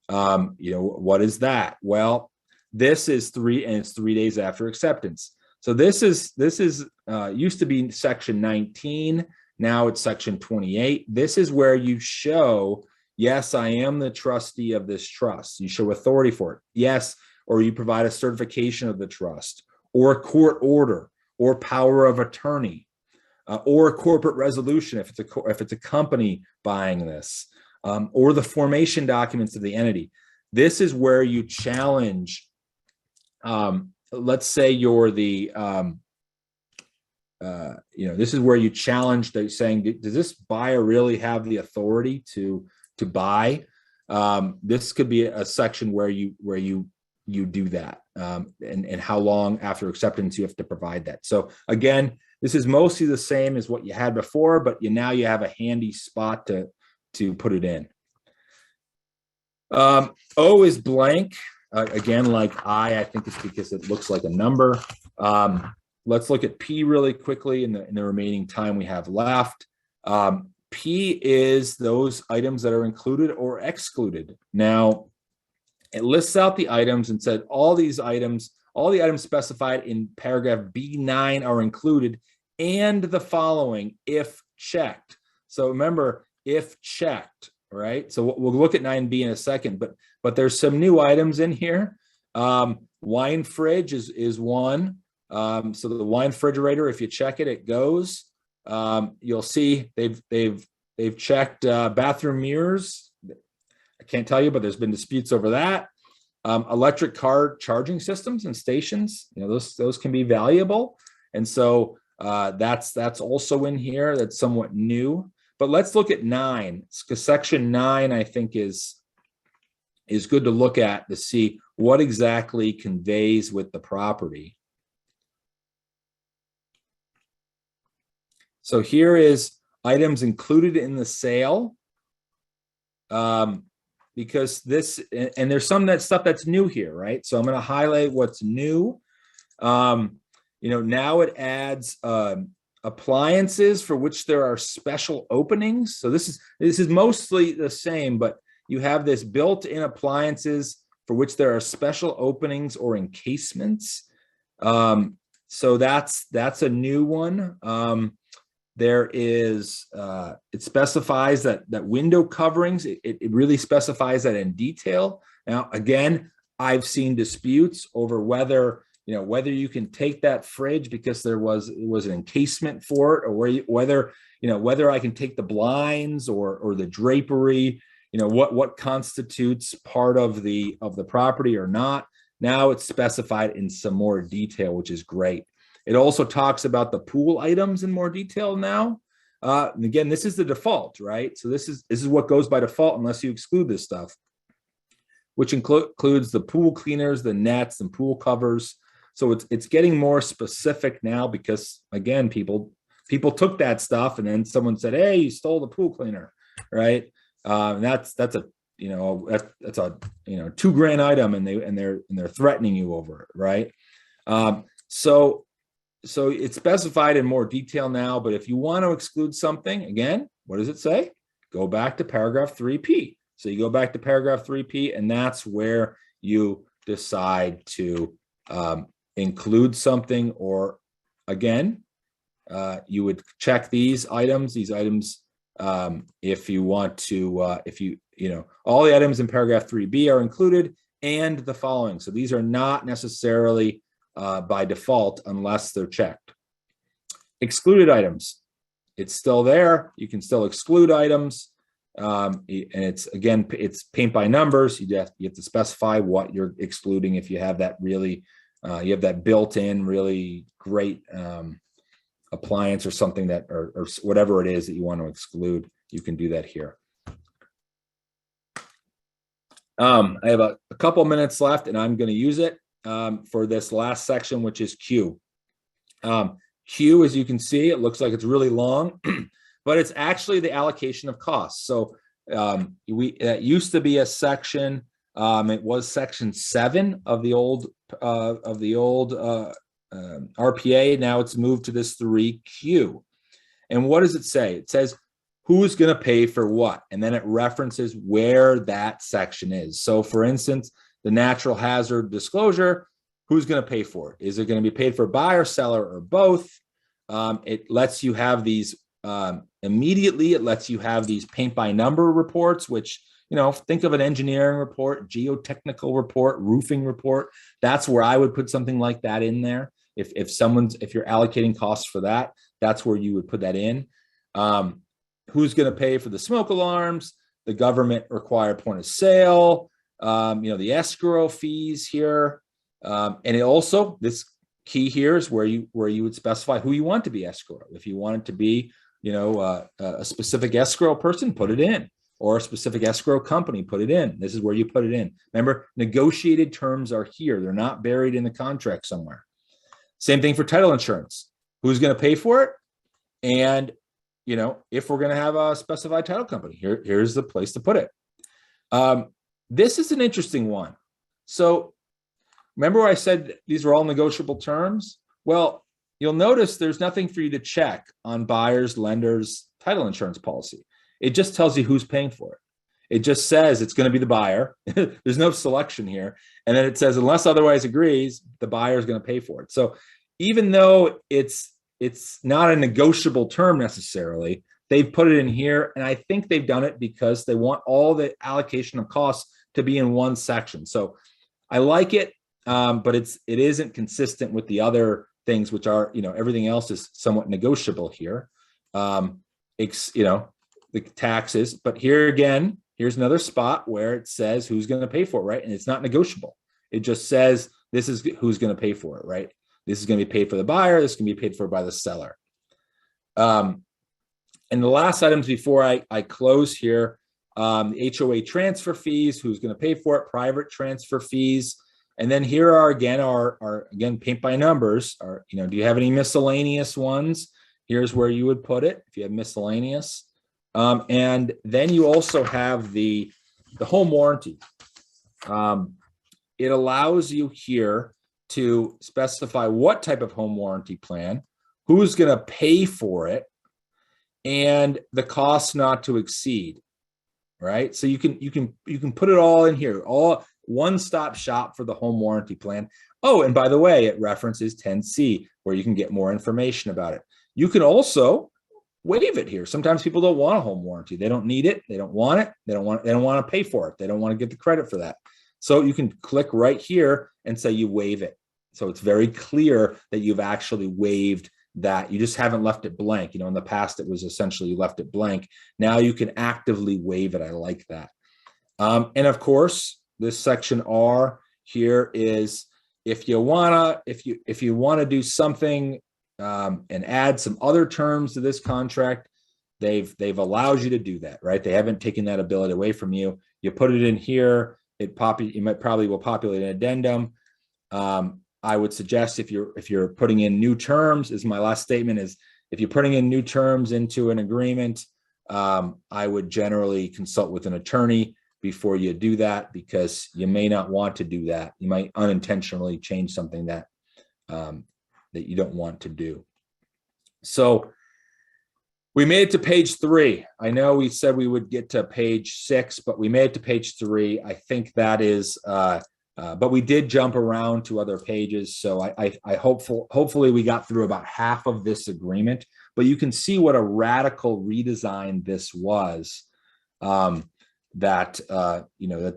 What is that? Well, this is 3, and it's 3 days after acceptance. So this is used to be section 19. Now it's section 28. This is where you show, yes, I am the trustee of this trust. You show authority for it. Yes, or you provide a certification of the trust, or a court order, or power of attorney, or a corporate resolution if it's a company buying this, or the formation documents of the entity. This is where you challenge. Let's say you're the, this is where you challenge saying, does this buyer really have the authority to buy? This could be a section where you do that, and how long after acceptance you have to provide that. So again, this is mostly the same as what you had before, but now you have a handy spot to put it in. O is blank. Again, like I think it's because it looks like a number. Let's look at P really quickly in the remaining time we have left. P is those items that are included or excluded. Now, it lists out the items and said all the items specified in paragraph B9 are included, and the following if checked. So remember, if checked, right? So we'll look at 9B in a second, but there's some new items in here. Wine fridge is one. So the wine refrigerator, if you check it, it goes. You'll see they've checked bathroom mirrors. I can't tell you, but there's been disputes over that. Electric car charging systems and stations, those can be valuable, and so that's also in here. That's somewhat new. But let's look at 9, because section 9 I think is good to look at to see what exactly conveys with the property. So here is items included in the sale, because this, and there's some stuff that's new here, right? So I'm going to highlight what's new. Now it adds appliances for which there are special openings. So this is mostly the same, but you have this built-in appliances for which there are special openings or encasements. So that's a new one. There is, it specifies that window coverings, it really specifies that in detail. Now, again, I've seen disputes over whether you can take that fridge because it was an encasement for it, or whether I can take the blinds or the drapery, what constitutes part of the property or not. Now it's specified in some more detail, which is great. It also talks about the pool items in more detail now. And again, this is the default, right? So this is what goes by default unless you exclude this stuff, which includes the pool cleaners, the nets, and pool covers. So it's getting more specific now because, again, people took that stuff and then someone said, "Hey, you stole the pool cleaner," right? And that's a $2,000 item, and they're threatening you over it, right? So so it's specified in more detail now, but if you want to exclude something, again, what does it say? Go back to paragraph 3P. So you go back to paragraph 3P, and that's where you decide to include something, or again, you would check these items, if you want to, all the items in paragraph 3B are included and the following. So these are not necessarily by default unless they're checked. Excluded items, it's still there. You can still exclude items. And it's paint by numbers. You have to specify what you're excluding. If you have that really, you have that built-in really great appliance or something that, or whatever it is that you want to exclude, you can do that here. I have a couple minutes left, and I'm going to use it for this last section, which is Q. Q, as you can see, it looks like it's really long, but it's actually the allocation of costs. So it used to be a section. It was section 7 of the old RPA. Now it's moved to this 3Q. And what does it say? It says who's going to pay for what, and then it references where that section is. So, for instance, the natural hazard disclosure, who's going to pay for it? Is it going to be paid for buyer, seller, or both? It lets you have these immediately. It lets you have these paint by number reports, which, think of an engineering report, geotechnical report, roofing report. That's where I would put something like that in there. If you're allocating costs for that, that's where you would put that in. Who's going to pay for the smoke alarms, the government required point of sale, the escrow fees here. And it also, this key here is where you would specify who you want to be escrow. If you want it to be, a specific escrow person, put it in, or a specific escrow company, put it in. This is where you put it in. Remember, negotiated terms are here. They're not buried in the contract somewhere. Same thing for title insurance. Who's going to pay for it? And, if we're going to have a specified title company, here's the place to put it. This is an interesting one. So remember I said these are all negotiable terms? Well, you'll notice there's nothing for you to check on buyers, lenders, title insurance policy. It just tells you who's paying for it. It just says it's going to be the buyer. There's no selection here. And then it says, unless otherwise agrees, the buyer is going to pay for it. So even though it's not a negotiable term necessarily, they've put it in here. And I think they've done it because they want all the allocation of costs to be in one section. So I like it, but it isn't consistent with the other things, which are, everything else is somewhat negotiable here. The taxes, but here again, here's another spot where it says who's going to pay for it, right? And it's not negotiable. It just says this is who's going to pay for it, right? This is going to be paid for the buyer. This can be paid for by the seller. And the last items before I close here, HOA transfer fees, who's going to pay for it, private transfer fees. And then here are again paint by numbers. Do you have any miscellaneous ones? Here's where you would put it if you have miscellaneous. And then you also have the home warranty. It allows you here to specify what type of home warranty plan, who's going to pay for it, and the cost not to exceed. Right. So you can put it all in here, all one-stop shop for the home warranty plan. Oh, and by the way, it references 10C where you can get more information about it. You can also waive it here. Sometimes people don't want a home warranty. They don't need it. They don't want it. They don't want to pay for it. They don't want to get the credit for that. So you can click right here and say you waive it. So it's very clear that you've actually waived that. You just haven't left it blank. In the past, it was essentially you left it blank. Now you can actively waive it. I like that. And of course, this section R here is if you wanna do something and add some other terms to this contract, they've allowed you to do that, right? They haven't taken that ability away from you. You put it in here. You probably will populate an addendum. I would suggest if you're putting in new terms, is my last statement, is if you're putting in new terms into an agreement, I would generally consult with an attorney before you do that, because you may not want to do that. You might unintentionally change something that that you don't want to do. So we made it to page 3. I know we said we would get to page 6, but we made it to page 3. I think that is, but we did jump around to other pages. So hopefully we got through about half of this agreement, but you can see what a radical redesign this was. That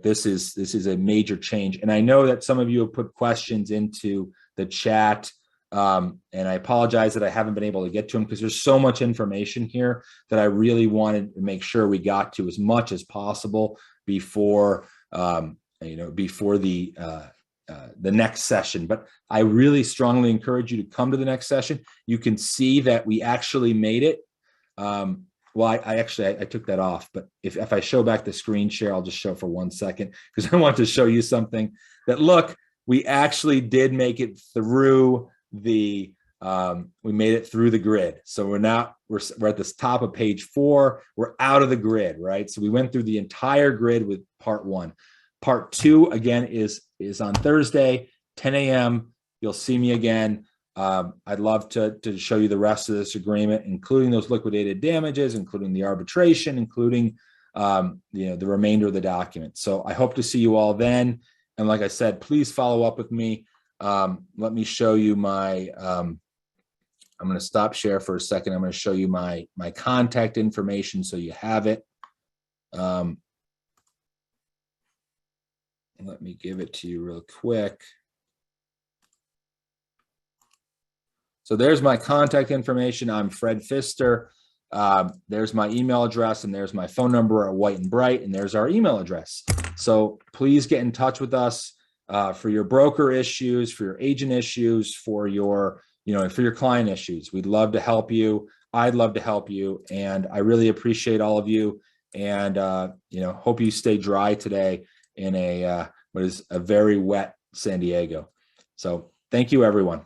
this is a major change. And I know that some of you have put questions into the chat. And I apologize that I haven't been able to get to them because there's so much information here that I really wanted to make sure we got to as much as possible before before the next session. But I really strongly encourage you to come to the next session. You can see that we actually made it. Well, I took that off, but if I show back the screen share, I'll just show for 1 second because I want to show you something that, look, we actually did make it through the, we made it through the grid. So we're at this top of page 4, we're out of the grid, right? So we went through the entire grid with part 1. Part 2, again, is on Thursday, 10 a.m. You'll see me again. I'd love to show you the rest of this agreement, including those liquidated damages, including the arbitration, including the remainder of the document. So I hope to see you all then. And like I said, please follow up with me. Let me show you my, I'm going to stop share for a second. I'm going to show you my contact information so you have it. Let me give it to you real quick. So there's my contact information. I'm Fred Pfister. There's my email address, and there's my phone number at White and Bright, and there's our email address. So please get in touch with us for your broker issues, for your agent issues, for your client issues. We'd love to help you. I'd love to help you, and I really appreciate all of you. And hope you stay dry today in what is a very wet San Diego. So thank you, everyone.